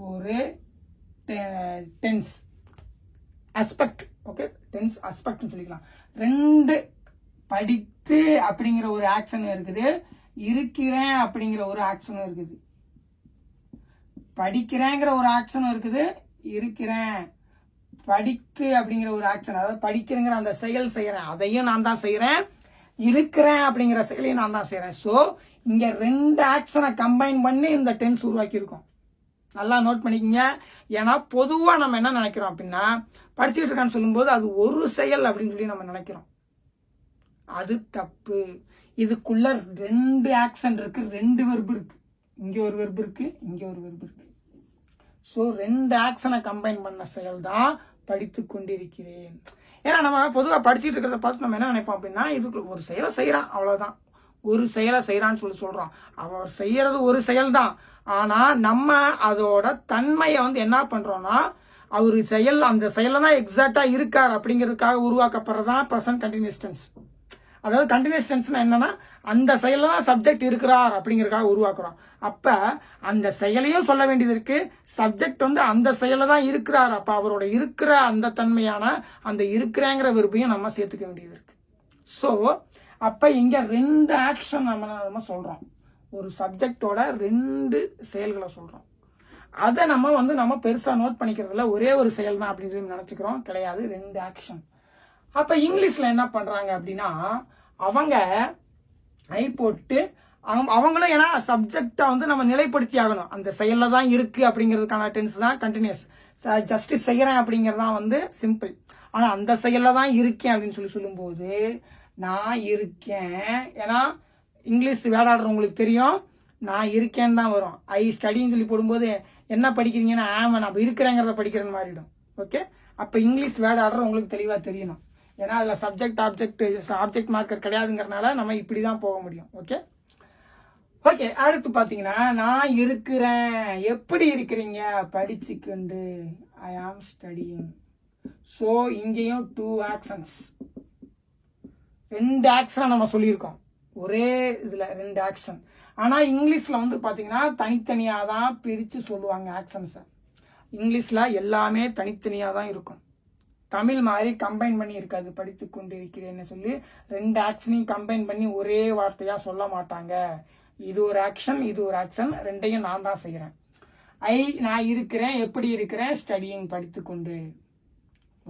ஒரு டென்ஸ் அஸ்பெக்ட். ஓகே, டென்ஸ் அஸ்பெக்ட்னு சொல்லிக்கலாம். 2 படித்து அப்படிங்கிற ஒரு ஆக்ஷன் இருக்குது, இருக்கிறேன் அப்படிங்கிற ஒரு ஆக்ஷனும் இருக்குது, படிக்கிறேங்கிற ஒரு ஆக்ஷனும் இருக்குது, இருக்கிறேன் படித்து அப்படிங்கிற ஒரு ஆக்ஷன், அதாவது படிக்கிறேங்கிற அந்த செயல் செய்யறேன், அதையும் நான் தான் செய்யறேன், இருக்கிறேன் அப்படிங்கிற செயலையும் நான் தான் செய்யறேன். ஸோ இங்க 2 ஆக்ஷனை கம்பைன் பண்ணி இந்த டென்ஸ் உருவாக்கி இருக்கோம். நல்லா நோட் பண்ணிக்கங்க. ஏன்னா பொதுவா நம்ம என்ன நினைக்கிறோம் அப்படின்னா, படிச்சுக்கிட்டு இருக்கான்னு சொல்லும்போது அது ஒரு செயல் அப்படின்னு சொல்லி நம்ம நினைக்கிறோம். அது தப்பு. இதுக்குள்ள 2 ஆக்ஷன் இருக்கு, 2 வெர்பு இருக்கு, இங்க ஒரு வெர்பு இருக்கு, இங்க ஒரு வெர்பு இருக்கு. சோ 2 ஆக்ஷனை கம்பைன் பண்ண செயல் தான் படித்து கொண்டிருக்கிறேன். ஏன்னா நம்ம பொதுவா படிச்சுட்டு இருக்கிறத பார்த்து நம்ம என்ன நினைப்போம் அப்படின்னா, இதுக்கு ஒரு செயலை செய்யறான், அவ்வளவுதான், ஒரு செயலை செய்யறான்னு சொல்றோம். அவர் செய்யறது ஒரு செயல் தான். ஆனா நம்ம அதோட தன்மையை வந்து என்ன பண்றோம்னா, அவரு செயல் அந்த செயல தான் எக்ஸாக்டா இருக்கார் அப்படிங்கிறதுக்காக உருவாக்கப்படுறதான் பிரசன்ட் கண்டினியூஸ் டென்ஸ். அதாவது கண்டினியூஸ் டென்ஸ்னா என்னன்னா, அந்த செயல தான் சப்ஜெக்ட் இருக்கிறார் அப்படிங்கறதுக்காக உருவாக்குறோம். அப்ப அந்த செயலையும் சொல்ல வேண்டியது இருக்கு, சப்ஜெக்ட் வந்து அந்த செயல தான் இருக்கிறார், அப்ப அவரோட இருக்கிற அந்த தன்மையான அந்த இருக்கிறேங்கிற விருப்பையும் நம்ம சேர்த்துக்க வேண்டியது இருக்கு. சோ அப்ப இங்க 2 ஆக்ஷன் நம்ம சொல்றோம், ஒரு சப்ஜெக்டோட 2 செயல்களை சொல்றோம். அதை நம்ம பெருசா நோட் பண்ணிக்கிறதுல ஒரே ஒரு செயல் தான் அப்படின்னு சொல்லி நினைச்சுக்கிறோம், கிடையாது, 2 ஆக்ஷன். அப்ப இங்கிலீஷ்ல என்ன பண்றாங்க அப்படின்னா, அவங்க ஐ போட்டு அவங்களும், ஏன்னா சப்ஜெக்டா வந்து நம்ம நிலைப்படுத்தி ஆகணும், அந்த செயல்ல தான் இருக்கு அப்படிங்கிறதுக்கான டென்ஸ் தான் கண்டினியூஸ். ஜஸ்ட் செய்யறேன் அப்படிங்கறதான் வந்து சிம்பிள். ஆனா அந்த செயல்ல தான் இருக்கேன் அப்படின்னு சொல்லும் போது நான் இருக்கேன். ஏன்னா இங்கிலீஷ் வேர்ட் ஆர்டர் உங்களுக்கு தெரியும், நான் இருக்கேன்னு தான் வரும். ஐ ஸ்டடின்னு சொல்லி போடும்போது என்ன படிக்கிறீங்கன்னா ஆமாம் நான் இருக்கிறேங்கிறத படிக்கிறேன்னு மாறிடும். ஓகே, அப்போ இங்கிலீஷ் வேர்ட் ஆர்டர் உங்களுக்கு தெளிவாக தெரியணும். ஏன்னா அதில் சப்ஜெக்ட் ஆப்ஜெக்ட் மார்க்கர் கிடையாதுங்கிறனால நம்ம இப்படி தான் போக முடியும். ஓகே, அடுத்து பார்த்தீங்கன்னா நான் இருக்கிறேன். எப்படி இருக்கிறீங்க? படிச்சுக்கொண்டு. ஐ ஆம் ஸ்டடியிங். ஸோ இங்கேயும் 2 ஆக்ஷன்ஸ், 2 ஆக்ஷன் நம்ம சொல்லியிருக்கோம் ஒரே இதில் 2 ஆக்ஷன். ஆனால் இங்கிலீஷில் வந்து பார்த்தீங்கன்னா தனித்தனியாக தான் பிரித்து சொல்லுவாங்க ஆக்ஷன்ஸை. இங்கிலீஷில் எல்லாமே தனித்தனியாக தான் இருக்கும். தமிழ் மாதிரி கம்பைன் பண்ணி இருக்காது. படித்து கொண்டு இருக்கிறேன்னு சொல்லி 2 ஆக்ஷனையும் கம்பைன் பண்ணி ஒரே வார்த்தையாக சொல்ல மாட்டாங்க. இது ஒரு ஆக்ஷன், இது ஒரு ஆக்ஷன், 2ஐயும் நான் தான் செய்கிறேன். நான் இருக்கிறேன். எப்படி இருக்கிறேன்? ஸ்டடியிங், படித்துக்கொண்டு.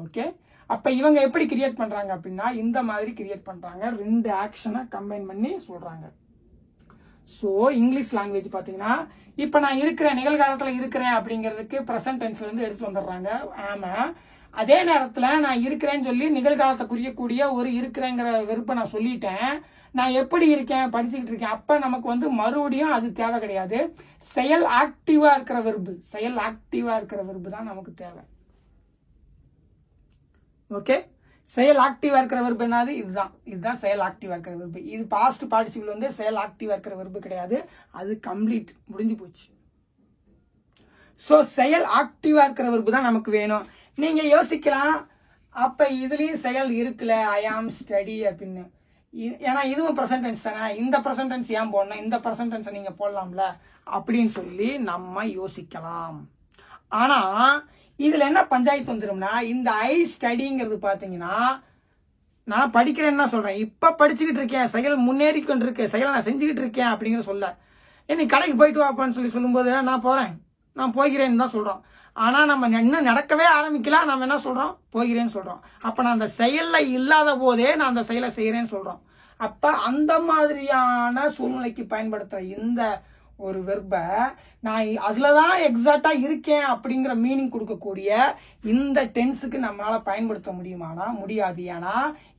ஓகே, அப்போ இவங்க எப்படி கிரியேட் பண்ணுறாங்க அப்படின்னா இந்த மாதிரி கிரியேட் பண்ணுறாங்க. 2 ஆக்ஷனை கம்பைன் பண்ணி சொல்கிறாங்க. ஸோ இங்கிலீஷ் லாங்குவேஜ் பார்த்தீங்கன்னா இப்போ நான் இருக்கிறேன், நிகழ்காலத்தில் இருக்கிறேன் அப்படிங்கிறதுக்கு ப்ரெசன்ட் டென்ஸ்லேருந்து எடுத்துட்டு வந்துடுறாங்க. ஆமாம், அதே நேரத்தில் நான் இருக்கிறேன்னு சொல்லி நிகழ்காலத்தை குறிக்கக்கூடிய ஒரு இருக்கிறேங்கிற வெறுப்பை நான் சொல்லிட்டேன். நான் எப்படி இருக்கேன்? படிச்சுக்கிட்டு இருக்கேன். அப்போ நமக்கு வந்து மறுபடியும் அது தேவை கிடையாது. செயல் ஆக்டிவாக இருக்கிற வெறுப்பு தான் நமக்கு தேவை. ஓகே, செயல் ஆக்டிவாக இருக்கிற வெறுப்பு என்னது? இதுதான் செயல் ஆக்டிவாக இருக்கிற வெறுப்பு. இது பாஸ்ட் பார்ட்டிசிபிள் வந்து செயல் ஆக்டிவாக இருக்கிற வெறுப்பு கிடையாது, அது கம்ப்ளீட், முடிஞ்சு போச்சு. ஸோ செயல் ஆக்டிவாக இருக்கிற வெறுப்பு தான் நமக்கு வேணும். நீங்கள் யோசிக்கலாம், அப்போ இதுலேயும் செயல் இருக்குல்ல, ஐ ஆம் ஸ்டடி அப்படின்னு. ஏன்னா இதுவும் ப்ரெசன்ட் டென்ஸ் தானே, இந்த ப்ரெசன்ட் டென்ஸ் ஏன் போடணும், இந்த ப்ரெசன்ட் டென்ஸை நீங்கள் போடலாம்ல அப்படின்னு சொல்லி நம்ம யோசிக்கலாம். ஆனால் இதில் என்ன பஞ்சாயத்து வந்துடும்னா, இந்த ஐ ஸ்டடிங்கிறது பார்த்தீங்கன்னா நான் படிக்கிறேன்னு தான் சொல்கிறேன். இப்போ படிச்சுக்கிட்டு இருக்கேன், செயல் முன்னேறி கொண்டு இருக்கேன், செயலை நான் செஞ்சுக்கிட்டு இருக்கேன் அப்படிங்கிற சொல்ல. நீ கடைக்கு போயிட்டு வாப்பான்னு சொல்லும்போது நான் போகிறேன், நான் போகிறேன்னு தான் சொல்கிறோம். ஆனால் நம்ம இன்னும் நடக்கவே ஆரம்பிக்கலாம், நம்ம என்ன சொல்கிறோம்? போகிறேன்னு சொல்கிறோம். அப்போ நான் அந்த செயலில் இல்லாத போதே நான் அந்த செயலை செய்கிறேன்னு சொல்கிறோம். அப்போ அந்த மாதிரியான சூழ்நிலைக்கு பயன்படுத்துகிற இந்த ஒரு வெர்பை நான் அதில் தான் எக்ஸாக்டாக இருக்கேன் அப்படிங்கிற மீனிங் கொடுக்கக்கூடிய இந்த டென்ஸுக்கு நம்மளால் பயன்படுத்த முடியுமானா முடியாது. ஏன்னா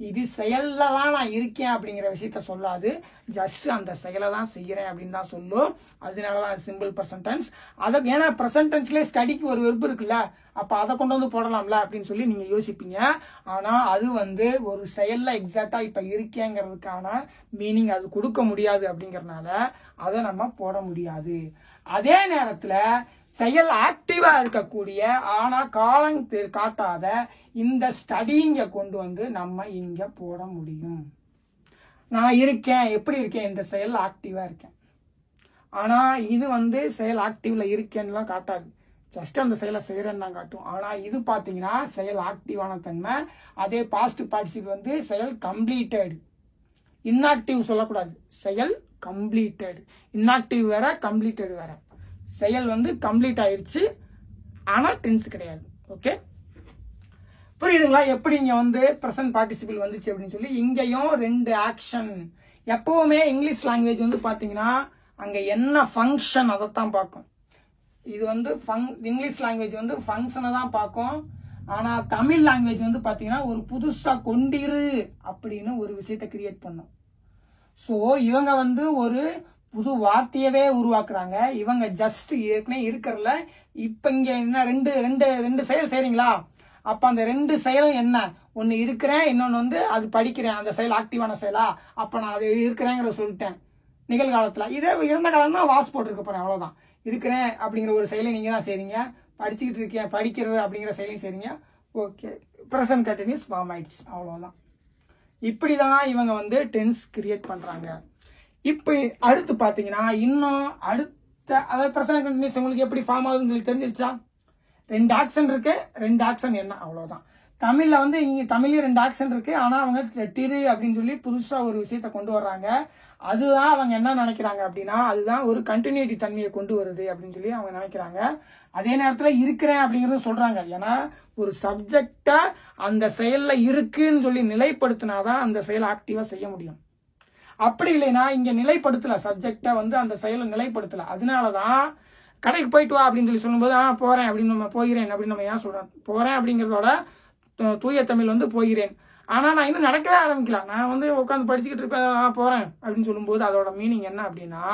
இது செயலில் தான் நான் இருக்கேன் அப்படிங்கிற விஷயத்த சொல்லாது, ஜஸ்ட் அந்த செயலை தான் செய்கிறேன் அப்படின்னு தான் சொல்லும். அதனால தான் சிம்பிள் ப்ரெசன்ட் டென்ஸ். அதை ஏன்னா ப்ரெசன்ட் டென்ஸ்லேயே ஸ்டடிக்கு ஒரு வெர்பு இருக்குல்ல, அப்போ அதை கொண்டு வந்து போடலாம்ல அப்படின்னு சொல்லி நீங்கள் யோசிப்பீங்க. ஆனால் அது வந்து ஒரு செயலில் எக்ஸாக்டாக இப்போ இருக்கேங்கிறதுக்கான மீனிங் அது கொடுக்க முடியாது. அப்படிங்கிறதுனால அதை நம்ம போட முடியாது. அதே நேரத்தில் செயல் ஆக்டிவாக இருக்கக்கூடிய ஆனால் காலம் காட்டாத இந்த ஸ்டடிங்க கொண்டு வந்து நம்ம இங்கே போட முடியும். நான் இருக்கேன், எப்படி இருக்கேன்? இந்த செயல் ஆக்டிவாக இருக்கேன். ஆனால் இது வந்து செயல் ஆக்டிவில் இருக்கேன்னுலாம் காட்டாது, ஜஸ்ட் அந்த செயலை செய்கிறேன்னு தான் காட்டும். ஆனால் இது பார்த்தீங்கன்னா செயல் ஆக்டிவான தன்மை. அதே பாஸ்ட் பார்ட்டிசிபிள் வந்து செயல் கம்ப்ளீட்டட். இன்ஆக்டிவ் சொல்லக்கூடாது, செயல் கம்ப்ளீட்டட். இன்ஆக்டிவ் வேற, கம்ப்ளீட்டட் வேற. செயல் வந்து கம்ப்ளீட் ஆயிடுச்சு, ஆனால் டென்ஸ் கிடையாது. ஓகே, புரியுதுங்களா? எப்படி இங்கே வந்து ப்ரெசன்ட் பார்ட்டிசிபிள் வந்துச்சு அப்படின்னு சொல்லி. இங்கேயும் 2 ஆக்ஷன். எப்பவுமே இங்கிலீஷ் லாங்குவேஜ் வந்து பார்த்தீங்கன்னா அங்கே என்ன ஃபங்க்ஷன் அதைத்தான் பார்க்கும். இது வந்து இங்கிலீஷ் லாங்குவேஜ் வந்து ஃபங்க்ஷனை தான் பார்க்கும். ஆனால் தமிழ் லாங்குவேஜ் வந்து பார்த்தீங்கன்னா ஒரு புதுசாக கொண்டிரு அப்படின்னு ஒரு விஷயத்தை கிரியேட் பண்ணும். ஸோ இவங்க வந்து ஒரு புது வார்த்தையவே உருவாக்குறாங்க. இவங்க ஜஸ்ட் ஏற்கனவே இருக்கிறதுல இப்போ இங்கே என்ன ரெண்டு செயல் செய்கிறீங்களா, அப்போ அந்த 2 செயலும் என்ன, ஒன்று இருக்கிறேன், இன்னொன்று வந்து அது படிக்கிறேன். அந்த செயல் ஆக்டிவான செயலா, அப்போ நான் அது இருக்கிறேங்கிறத சொல்லிட்டேன் நிகழ்காலத்தில். இதே இறந்த காலம்னா வாஸ் போட்டுருக்க போகிறேன், அவ்வளோதான். இருக்கிறேன் அப்படிங்கிற ஒரு செயலை நீங்கள் தான் செய்கிறீங்க, படிச்சுக்கிட்டு இருக்கேன் படிக்கிறது அப்படிங்கிற செயலையும் செய்கிறீங்க. ஓகே, ப்ரெசன்ட் கண்டினியூஸ் ஃபார்ம் ஆயிடுச்சு, அவ்வளோதான். இப்படி தான் இவங்க வந்து டென்ஸ் கிரியேட் பண்ணுறாங்க. இப்போ அடுத்து பார்த்தீங்கன்னா இன்னும் அடுத்த அதாவது ப்ரெசன்ட் கண்டினியூஸ் உங்களுக்கு எப்படி ஃபார்ம் ஆகுதுன்னு சொல்லி தெரிஞ்சிருச்சா? 2 ஆக்ஷன் இருக்கு, 2 ஆக்ஷன் என்ன, அவ்வளோதான். தமிழில் வந்து இங்கே தமிழ்லேயும் 2 ஆக்ஷன் இருக்கு. ஆனால் அவங்க டிரு அப்படின்னு சொல்லி புதுசாக ஒரு விஷயத்த கொண்டு வர்றாங்க. அதுதான் அவங்க என்ன நினைக்கிறாங்க அப்படின்னா அதுதான் ஒரு கண்டினியூட்டி தன்மையை கொண்டு வருது அப்படின்னு சொல்லி அவங்க நினைக்கிறாங்க. அதே நேரத்தில் இருக்கிறேன் அப்படிங்கிறது சொல்றாங்க. ஏன்னா ஒரு சப்ஜெக்டை அந்த செயலில் இருக்குன்னு சொல்லி நிலைப்படுத்தினாதான் அந்த செயலை ஆக்டிவாக செய்ய முடியும். அப்படி இல்லைன்னா இங்கே நிலைப்படுத்தலை, சப்ஜெக்டை வந்து அந்த செயலை நிலைப்படுத்தலை. அதனால தான் கடைக்கு போயிட்டு வா அப்படின்னு சொல்லி சொல்லும்போது போகிறேன் அப்படின்னு நம்ம போகிறேன் அப்படின்னு நம்ம ஏன் சொல்கிறோம்? போகிறேன் அப்படிங்கிறதோட தூய தமிழ் வந்து போகிறேன். ஆனால் நான் இன்னும் நடக்கவே ஆரம்பிக்கல. நான் வந்து உட்காந்து படிச்சுக்கிட்டு இருப்பேன், நான் போகிறேன் அப்படின்னு சொல்லும்போது அதோட மீனிங் என்ன அப்படின்னா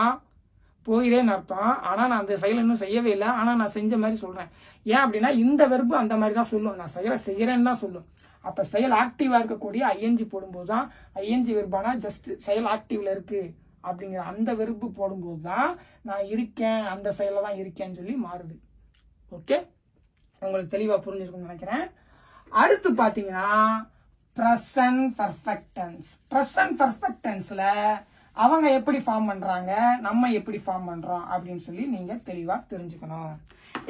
போகிறேன்னு அர்த்தம். ஆனால் நான் அந்த செயலை இன்னும் செய்யவே இல்லை, ஆனால் நான் செஞ்ச மாதிரி சொல்கிறேன். ஏன் அப்படின்னா இந்த வெர்பு அந்த மாதிரி தான் சொல்லும், நான் செய்கிறேன்னு தான் சொல்லும். அப்போ செயல் ஆக்டிவாக இருக்கக்கூடிய ஐஎன்ஜி போடும்போது தான், ஐஎன்ஜி வெர்பானா ஜஸ்ட் செயல் ஆக்டிவில் இருக்குது அப்படிங்கிற அந்த வெர்பு போடும்போது தான் நான் இருக்கேன், அந்த செயலில் தான் இருக்கேன்னு சொல்லி மாறுது. ஓகே, உங்களுக்கு தெளிவாக புரிஞ்சிருக்கும்னு நினைக்கிறேன். அடுத்து பார்த்தீங்கன்னா present perfect tense. Present perfect டென்ஸில் அவங்க எப்படி ஃபார்ம் பண்ணுறாங்க, நம்ம எப்படி ஃபார்ம் பண்ணுறோம் அப்படின்னு சொல்லி நீங்கள் தெளிவாக தெரிஞ்சுக்கணும்.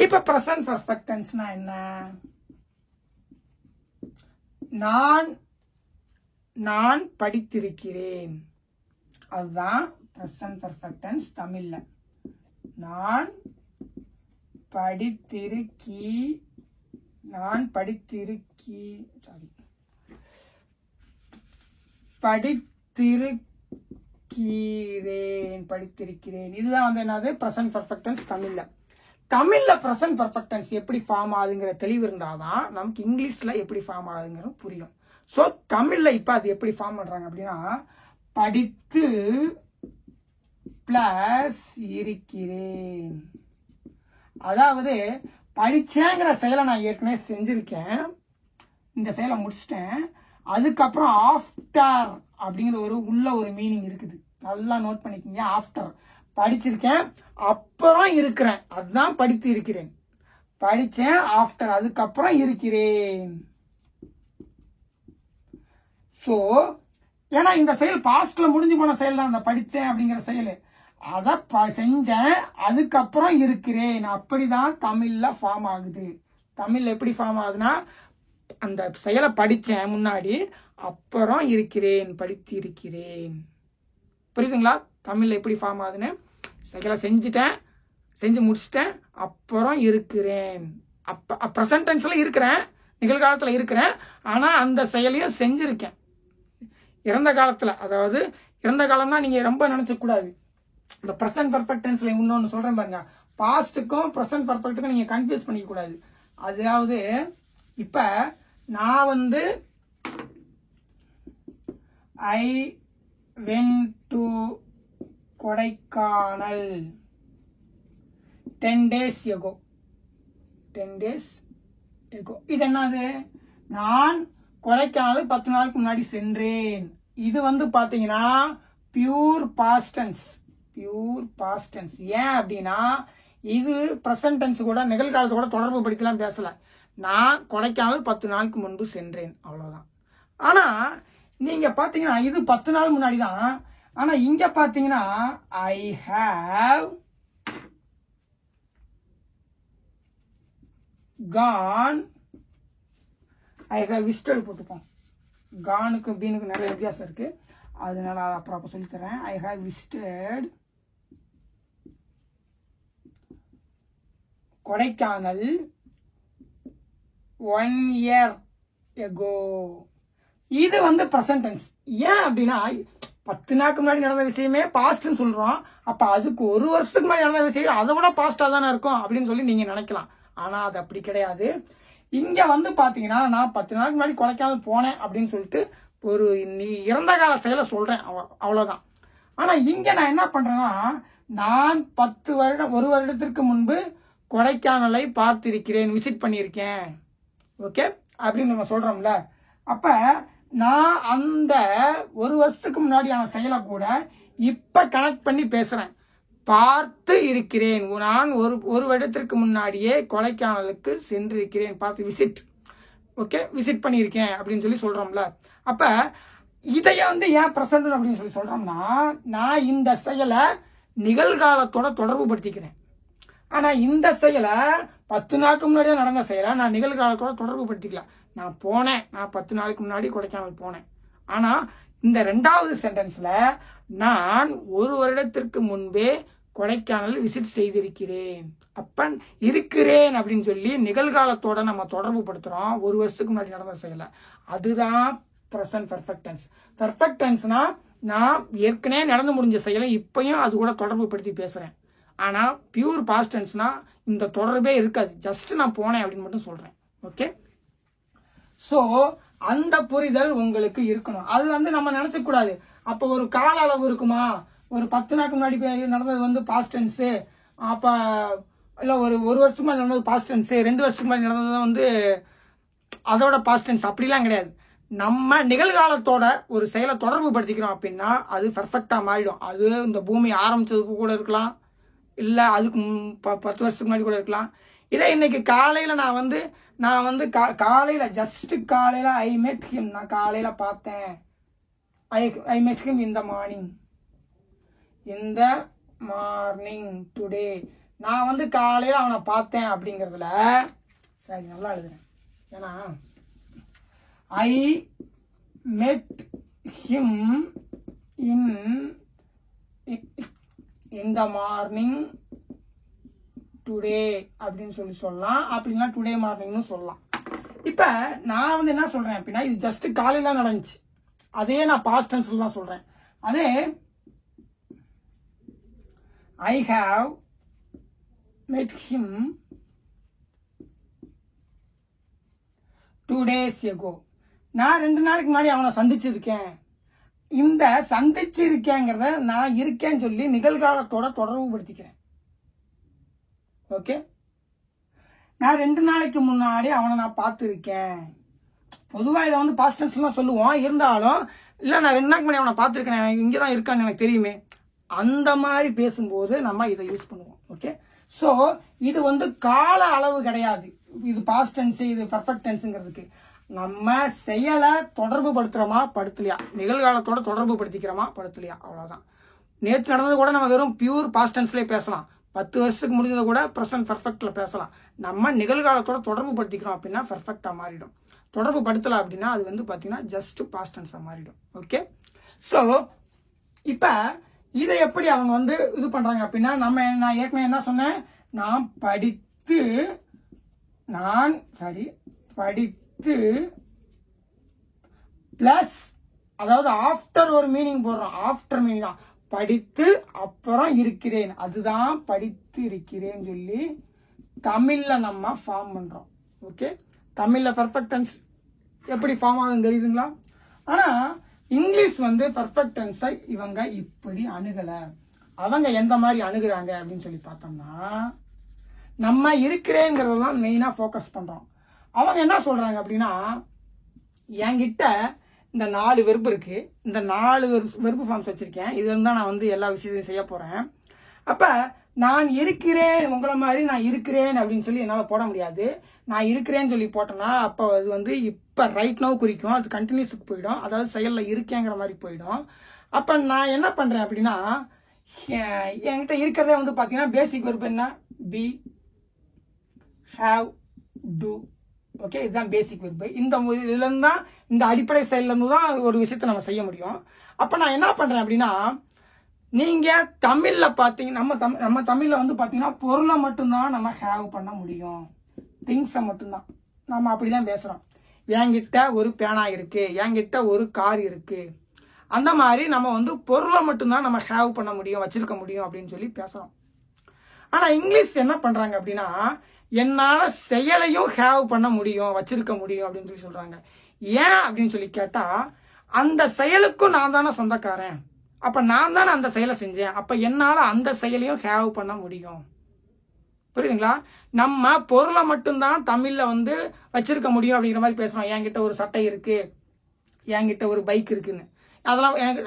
இப்போ ப்ரெசன்ட் பர்ஃபெக்ட் டென்ஸ்னா என்ன? நான் படித்திருக்கிறேன், அதுதான் ப்ரெசன்ட் பர்ஃபெக்ட் டென்ஸ் தமிழ்ல. நான் படித்திருக்கிறேன், இதுதான் வந்து என்னது ப்ரெசன்ட் பர்ஃபெக்ட் டென்ஸ் தமிழ்ல. தமிழ்ல ப்ரெசன்ட் பர்ஃபெக்ட் டென்ஸ் எப்படி ஃபார்ம் ஆகுதுங்கிற தெளிவு இருந்தாதான் நமக்கு இங்கிலீஷ்ல எப்படி ஃபார்ம் ஆகுதுங்கிறது புரியும். ஸோ தமிழ்ல இப்ப அது எப்படி ஃபார்ம் பண்றாங்க அப்படின்னா படித்து பிளஸ் இருக்கிறேன். அதாவது படிச்சேங்கிற செயலை நான் ஏற்கனவே செஞ்சிருக்கேன், இந்த செயலை முடிச்சிட்டேன், அதுக்கப்புறம் ஆஃப்டர் அப்படிங்கிற உள்ள ஒரு மீனிங் இருக்குது, நல்லா நோட் பண்ணிக்கோங்க. ஆஃப்டர் படிச்சிருக்கேன் அப்புறம் இருக்கிறேன், அதுதான் படித்து இருக்கிறேன். படிச்சேன் ஆஃப்டர் அதுக்கப்புறம் இருக்கிறேன். ஸோ ஏன்னா இந்த செயல் பாஸ்ட்ல முடிஞ்சு போன செயல் தான், அந்த படித்தேன் அப்படிங்கிற செயல், அதை செஞ்சேன் அதுக்கப்புறம் இருக்கிறேன், அப்படிதான் தமிழ்ல ஃபார்ம் ஆகுது. தமிழ்ல எப்படி ஃபார்ம் ஆகுதுன்னா அந்த செயலை படித்தேன் முன்னாடி, அப்புறம் இருக்கிறேன், படித்து இருக்கிறேன். புரியுதுங்களா? தமிழ்ல எப்படி ஃபார்ம் ஆகுதுன்னு, செயலை செஞ்சு முடிச்சிட்டேன் அப்புறம் இருக்கிறேன். அப்போ ப்ரெசன்ட் டென்ஸ்ல இருக்கிறேன், நிகழ்காலத்தில் இருக்கிறேன், ஆனால் அந்த செயலையும் செஞ்சிருக்கேன் இறந்த காலத்தில். அதாவது இறந்த காலம் தான் நீங்கள் ரொம்ப நினச்சக்கூடாது. இந்த ப்ரெசன்ட் பர்ஃபெக்ட் டென்ஸ்ல இன்னொன்று சொல்கிறேன் பாருங்க, பாஸ்ட்டுக்கும் ப்ரெசன்ட் பர்ஃபெக்ட்டுக்கும் நீங்கள் கன்ஃபியூஸ் பண்ணிக்கக்கூடாது. அதாவது இப்போ நான் வந்து I went to Kodaikanal 10 days ago. இது என்னது? நான் கொடைக்கானல் 10 நாளுக்கு முன்னாடி சென்றேன். இது வந்து பாத்தீங்கன்னா பியூர் பாஸ்ட் டென்ஸ். ஏன் அப்படின்னா இது பிரசன்ட் டென்ஸ் கூட நிகழ்காலத்து கூட தொடர்பு படுத்தலாம் பேசல. நான் கொடைக்கானல் 10 நாளுக்கு முன்பு சென்றேன், அவ்வளவுதான். ஆனா நீங்க பாத்தீங்கன்னா இது 10 நாள் முன்னாடி தான். ஆனா இங்க பாத்தீங்கன்னா I have Khan, I have visited போட்டுப்போம். கானுக்கு பீனுக்கு நிறைய வித்தியாசம் இருக்கு, அதனால அப்புறம் சொல்லித்தரேன். I have visited Kodaikanal 1 year ago. இது வந்து பிரசன்ட் டென்ஸ். ஏன் அப்படின்னா 10 நாளுக்கு முன்னாடி நடந்த விஷயமே பாஸ்ட்னு சொல்றோம். அப்ப அதுக்கு 1 வருஷத்துக்கு முன்னாடி நடந்த விஷயம் அதை விட பாஸ்டா தானே இருக்கும் அப்படின்னு சொல்லி நீங்க நினைக்கலாம். ஆனா அது அப்படி கிடையாது. இங்க வந்து பாத்தீங்கன்னா நான் 10 நாளுக்கு முன்னாடி கொடைக்கானல் போனேன் அப்படின்னு சொல்லிட்டு ஒரு இறந்த கால செயலை சொல்றேன், அவ்வளவுதான். ஆனா இங்க நான் என்ன பண்றேன்னா நான் 1 வருடத்திற்கு முன்பு கொடைக்கானலை பார்த்திருக்கிறேன், விசிட் பண்ணியிருக்கேன், ஓகே அப்படின்னு நம்ம சொல்றோம்ல. அப்ப நான் அந்த 1 வருஷத்துக்கு முன்னாடியான செயலை கூட இப்ப கனெக்ட் பண்ணி பேசுறேன். பார்த்து இருக்கிறேன், நான் ஒரு வருடத்திற்கு முன்னாடியே கொடைக்கானலுக்கு சென்றிருக்கிறேன், பார்த்து விசிட், ஓகே விசிட் பண்ணியிருக்கேன் அப்படின்னு சொல்லி சொல்றோம்ல. அப்ப இதைய வந்து ஏன் பிரசன்ட் அப்படின்னு சொல்லி சொல்றோம்னா நான் இந்த செயலை நிகழ்காலத்தோட தொடர்பு படுத்திக்கிறேன். ஆனா இந்த செயலை 10 நாளுக்கு முன்னாடியே நடந்த செயலை நான் நிகழ்காலத்தோட தொடர்பு படுத்திக்கல. நான் 10 நாளுக்கு முன்னாடி கொடைக்கானல் போனேன். ஆனா இந்த 2வது சென்டென்ஸ்ல நான் 1 வருடத்திற்கு முன்பே கொடைக்கானல் விசிட் செய்திருக்கிறேன், அப்ப இருக்கிறேன் அப்படின்னு சொல்லி நிகழ்காலத்தோட நம்ம தொடர்பு படுத்துறோம் 1 வருஷத்துக்கு முன்னாடி நடந்த செயலை. அதுதான் ப்ரெசன்ட் பெர்ஃபெக்ட் டென்ஸ். பெர்ஃபெக்ட் டென்ஸ்னா நான் ஏற்கனவே நடந்து முடிஞ்ச செயலை இப்பயும் அது கூட தொடர்பு படுத்தி பேசுறேன். ஆனா பியூர் பாஸ்ட் டென்ஸ்னா இந்த தொடர்பே இருக்காது, ஜஸ்ட் நான் போனேன் அப்படின்னு மட்டும் சொல்றேன். ஓகே, ஸோ அந்த புரிதல் உங்களுக்கு இருக்கணும். அது வந்து நம்ம நினைச்ச கூடாது. அப்போ ஒரு கால அளவு இருக்குமா, ஒரு 10 நாளுக்கு முன்னாடி நடந்தது வந்து பாஸ்ட் டென்ஸு, அப்ப இல்ல ஒரு வருஷமா நடந்தது பாஸ்ட் டென்ஸு, 2 வருஷத்துக்கு முன்னாடி நடந்தது வந்து அதோட பாஸ்ட் டென்ஸ், அப்படிலாம் கிடையாது. நம்ம நிகழ்காலத்தோட ஒரு செயலை தொடர்பு படுத்திக்கிறோம் அப்படின்னா அது பர்ஃபெக்டா மாறிடும். அது இந்த பூமி ஆரம்பிச்சதுக்கு கூட இருக்கலாம், இல்ல அதுக்கு 10 வருஷத்துக்கு முன்னாடி கூட இருக்கலாம். இதே இன்னைக்கு காலையில நான் வந்து காலையில ஜஸ்ட் காலையில ஐ மெட் ஹிம், நான் காலையில பார்த்தேன். I met him in the morning, in the morning today. நான் வந்து காலையில அவனை பார்த்தேன் அப்படிங்கிறதுல சரி நல்லா எழுதுறேன். ஏன்னா I met him in the morning today அப்படின்னு சொல்லலாம். அப்படின்னா டுடே மார்னிங்னு சொல்லலாம். இப்ப நான் வந்து என்ன சொல்றேன் அப்படின்னா, இது ஜஸ்ட் காலையில நடந்துச்சு, அதே நான் பாஸ்ட் டென்ஸ்ல தான் சொல்றேன். அதே I have met him 2 days ago. நான் 2 நாளைக்கு முன்னாடி அவனை சந்திச்சிருக்கேன். இந்த சந்திச்சிருக்கேங்கிறத நான் இருக்கேன்னு சொல்லி நிகழ்காலத்தோட தொடர்பு படுத்திக்கிறேன். ஓகே, நான் 2 நாளைக்கு முன்னாடி அவனை நான் பார்த்துருக்கேன். பொதுவாக இதை வந்து பாஸ்ட் டென்ஸ்லாம் சொல்லுவோம், இருந்தாலும் இல்லை நான் 2 நாளைக்கு முன்னாடி அவனை பார்த்துருக்கேன், இங்கே தான் இருக்கான்னு எனக்கு தெரியுமே, அந்த மாதிரி பேசும்போது நம்ம இதை யூஸ் பண்ணுவோம். ஓகே, ஸோ இது வந்து கால அளவு கிடையாது. இது பாஸ்ட் டென்ஸ், இது பர்ஃபெக்ட் டென்ஸுங்கிறதுக்கு நம்ம செயலை தொடர்பு படுத்துறோமா படுத்தலையா, நிகழ்காலத்தோட தொடர்பு படுத்திக்கிறோமா படுத்தலையா, அவ்வளோதான். நேற்று நடந்தது கூட நம்ம வெறும் பியூர் பாஸ்ட் டென்ஸ்லேயே பேசலாம், 10 வருஷத்துக்கு முடிஞ்சதை கூட ப்ரெசன்ட் பர்ஃபெக்ட்ல பேசலாம். நம்ம நிகழ்காலத்தோட தொடர்பு படுத்திக்கிறோம் அப்படின்னா பர்ஃபெக்டா மாறிடும். தொடர்பு படுத்தலாம் அப்படின்னா அது வந்து பார்த்தீங்கன்னா ஜஸ்ட் பாஸ்ட் டென்ஸா மாறிடும். ஓகே, ஸோ இப்போ இதை எப்படி அவங்க வந்து இது பண்றாங்க அப்படின்னா, நான் ஏற்கனவே என்ன சொன்னேன், படித்து பிளஸ், அதாவது ஆஃப்டர் ஒரு மீனிங் போடுறோம், ஆஃப்டர் மீனிங் தான், படித்து அப்புறம் இருக்கிறேன், அதுதான் படித்து இருக்கிறேன் சொல்லி தமிழ்ல நம்ம ஃபார்ம் பண்றோம். ஓகே, தமிழ்ல பர்ஃபெக்ட் டென்ஸ் எப்படி ஃபார்ம் ஆகுதுன்னு தெரியுதுங்களா? ஆனா இங்கிலீஷ் வந்து பர்ஃபெக்ட் டென்ஸை இவங்க இப்படி அணுகல. அவங்க எந்த மாதிரி அணுகுறாங்க அப்படின்னு சொல்லி பார்த்தோம்னா, நம்ம இருக்கிறேங்கிறதெல்லாம் மெயினா ஃபோக்கஸ் பண்றோம். அவங்க என்ன சொல்றாங்க அப்படின்னா, என்கிட்ட இந்த 4 வெர்பு இருக்கு, இந்த 4 வெர்பு ஃபார்ம்ஸ் வச்சிருக்கேன், இதுல இருந்தா நான் வந்து எல்லா விஷயத்தையும் செய்ய போறேன். அப்ப நான் இருக்கிறேன், உங்களை மாதிரி நான் இருக்கிறேன் அப்படின்னு சொல்லி என்னால் போட முடியாது. நான் இருக்கிறேன்னு சொல்லி போட்டேன்னா அப்போ அது வந்து இப்போ ரைட் நவ் குறிக்கும், அது கண்டினியூஸுக்கு போயிடும், அதாவது செயலில் இருக்கேங்கிற மாதிரி போயிடும். அப்போ நான் என்ன பண்ணுறேன் அப்படின்னா, என்கிட்ட இருக்கிறதே வந்து பார்த்தீங்கன்னா பேசிக் வெர்பு என்ன, பி, ஹாவ், டு. ஓகே, இதுதான் பேசிக் வெர்பு. இதுலேருந்து தான், இந்த அடிப்படை செயல்லேருந்து தான் ஒரு விஷயத்தை நம்ம செய்ய முடியும். அப்போ நான் என்ன பண்ணுறேன் அப்படின்னா, நீங்க தமிழ்ல பாத்தீங்க, நம்ம தமிழ்ல வந்து பாத்தீங்கன்னா பொருளை மட்டும்தான் நம்ம ஹேவ் பண்ண முடியும், திங்ஸை மட்டும்தான் நம்ம அப்படிதான் பேசுறோம். என்கிட்ட ஒரு பேனா இருக்கு, என்கிட்ட ஒரு கார் இருக்கு, அந்த மாதிரி நம்ம வந்து பொருளை மட்டும்தான் நம்ம ஹேவ் பண்ண முடியும், வச்சிருக்க முடியும் அப்படின்னு சொல்லி பேசுறோம். ஆனா இங்கிலீஷ் என்ன பண்றாங்க அப்படின்னா, என்னால செயலையும் ஹேவ் பண்ண முடியும், வச்சிருக்க முடியும் அப்படின்னு சொல்லி சொல்றாங்க. ஏன் அப்படின்னு சொல்லி கேட்டா, அந்த செயலுக்கும் நான் தானே சொந்தக்காரன், அப்ப நான் தானே அந்த செயலை செஞ்சேன், அப்ப என்னால அந்த செயலையும் ஹேவ் பண்ண முடியும். புரியுதுங்களா? நம்ம பொருளை மட்டும்தான் தமிழ்ல வந்து வச்சிருக்க முடியும் அப்படிங்கிற மாதிரி பேசுறோம். என்கிட்ட ஒரு சட்டை இருக்கு, என்கிட்ட ஒரு பைக் இருக்குன்னு, அதெல்லாம் எனக்கு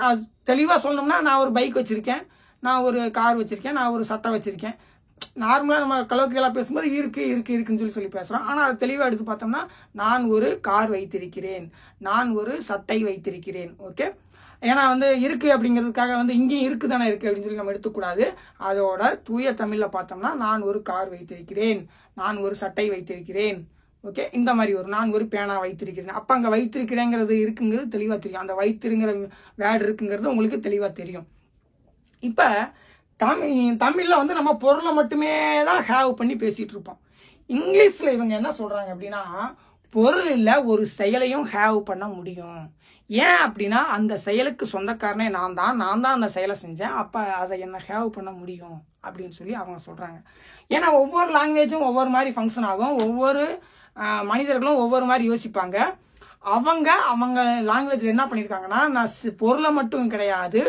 தெளிவா சொல்லணும்னா, நான் ஒரு பைக் வச்சிருக்கேன், நான் ஒரு கார் வச்சிருக்கேன், நான் ஒரு சட்டை வச்சிருக்கேன். நார்மலா நம்ம கலோக்கியலா பேசும்போது இருக்குன்னு சொல்லி பேசுறோம். ஆனா அது தெளிவா எடுத்து பார்த்தோம்னா, நான் ஒரு கார் வைத்திருக்கிறேன், நான் ஒரு சட்டை வைத்திருக்கிறேன். ஓகே, ஏன்னா வந்து இருக்கு அப்படிங்கிறதுக்காக வந்து இங்கேயும் இருக்கு தானே இருக்கு அப்படின்னு சொல்லி நம்ம எடுத்துக்கூடாது. அதோட தூய தமிழ்ல பார்த்தோம்னா, நான் ஒரு கார் வைத்திருக்கிறேன், நான் ஒரு சட்டை வைத்திருக்கிறேன். ஓகே, இந்த மாதிரி நான் ஒரு பேனா வைத்திருக்கிறேன். அப்ப அங்க வைத்திருக்கிறேங்கிறது இருக்குங்கிறது தெளிவா தெரியும், அந்த வைத்திருங்கிற வேர்டு இருக்குங்கிறது உங்களுக்கு தெளிவா தெரியும். இப்ப தமிழ்ல வந்து நம்ம பொருளை மட்டுமே தான் ஹேவ் பண்ணி பேசிட்டு இருப்போம். இங்கிலீஷ்ல இவங்க என்ன சொல்றாங்க அப்படின்னா, பொருள் இல்ல, ஒரு செயலையும் ஹேவ் பண்ண முடியும். ஏன் அப்படின்னா, அந்த செயலுக்கு சொந்தக்காரனே நான் தான் அந்த செயலை செஞ்சேன், அப்ப அதை என்ன ஹேவ் பண்ண முடியும் அப்படின்னு சொல்லி அவங்க சொல்றாங்க. ஏன்னா ஒவ்வொரு லாங்குவேஜும் ஒவ்வொரு மாதிரி ஃபங்க்ஷன் ஆகும், ஒவ்வொரு மனிதர்களும் ஒவ்வொரு மாதிரி யோசிப்பாங்க. அவங்க லாங்குவேஜ்ல என்ன பண்ணியிருக்காங்கன்னா, நான் பொருளை மட்டும் கிடையாது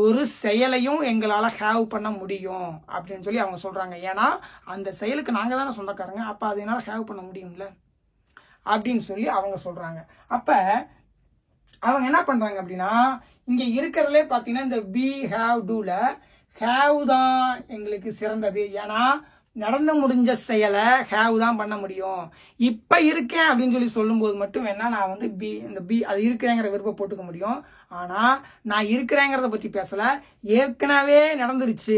ஒரு செயலையும் எங்களால் ஹேவ் பண்ண முடியும் அப்படின்னு சொல்லி அவங்க சொல்றாங்க. ஏன்னா அந்த செயலுக்கு நாங்கள் தானே சொந்தக்காரங்க, அப்போ அது என்னால் ஹேவ் பண்ண முடியும்ல அப்படின்னு சொல்லி அவங்க சொல்றாங்க. அப்ப அவங்க என்ன பண்றாங்க அப்படின்னா, இங்க இருக்கிறதுலே பார்த்தீங்கன்னா இந்த பி ஹேவ் டூல ஹேவ் தான் எங்களுக்கு சிறந்தது. ஏன்னா நடந்து முடிஞ்ச செயலை ஹேவ் தான் பண்ண முடியும். இப்ப இருக்கேன் அப்படின்னு சொல்லி சொல்லும்போது மட்டும் வேணா நான் வந்து இந்த பி அது இருக்கிறேங்கிற விருப்பம் போட்டுக்க முடியும். ஆனா நான் இருக்கிறேங்கிறத பத்தி பேசல, ஏற்கனவே நடந்துருச்சு,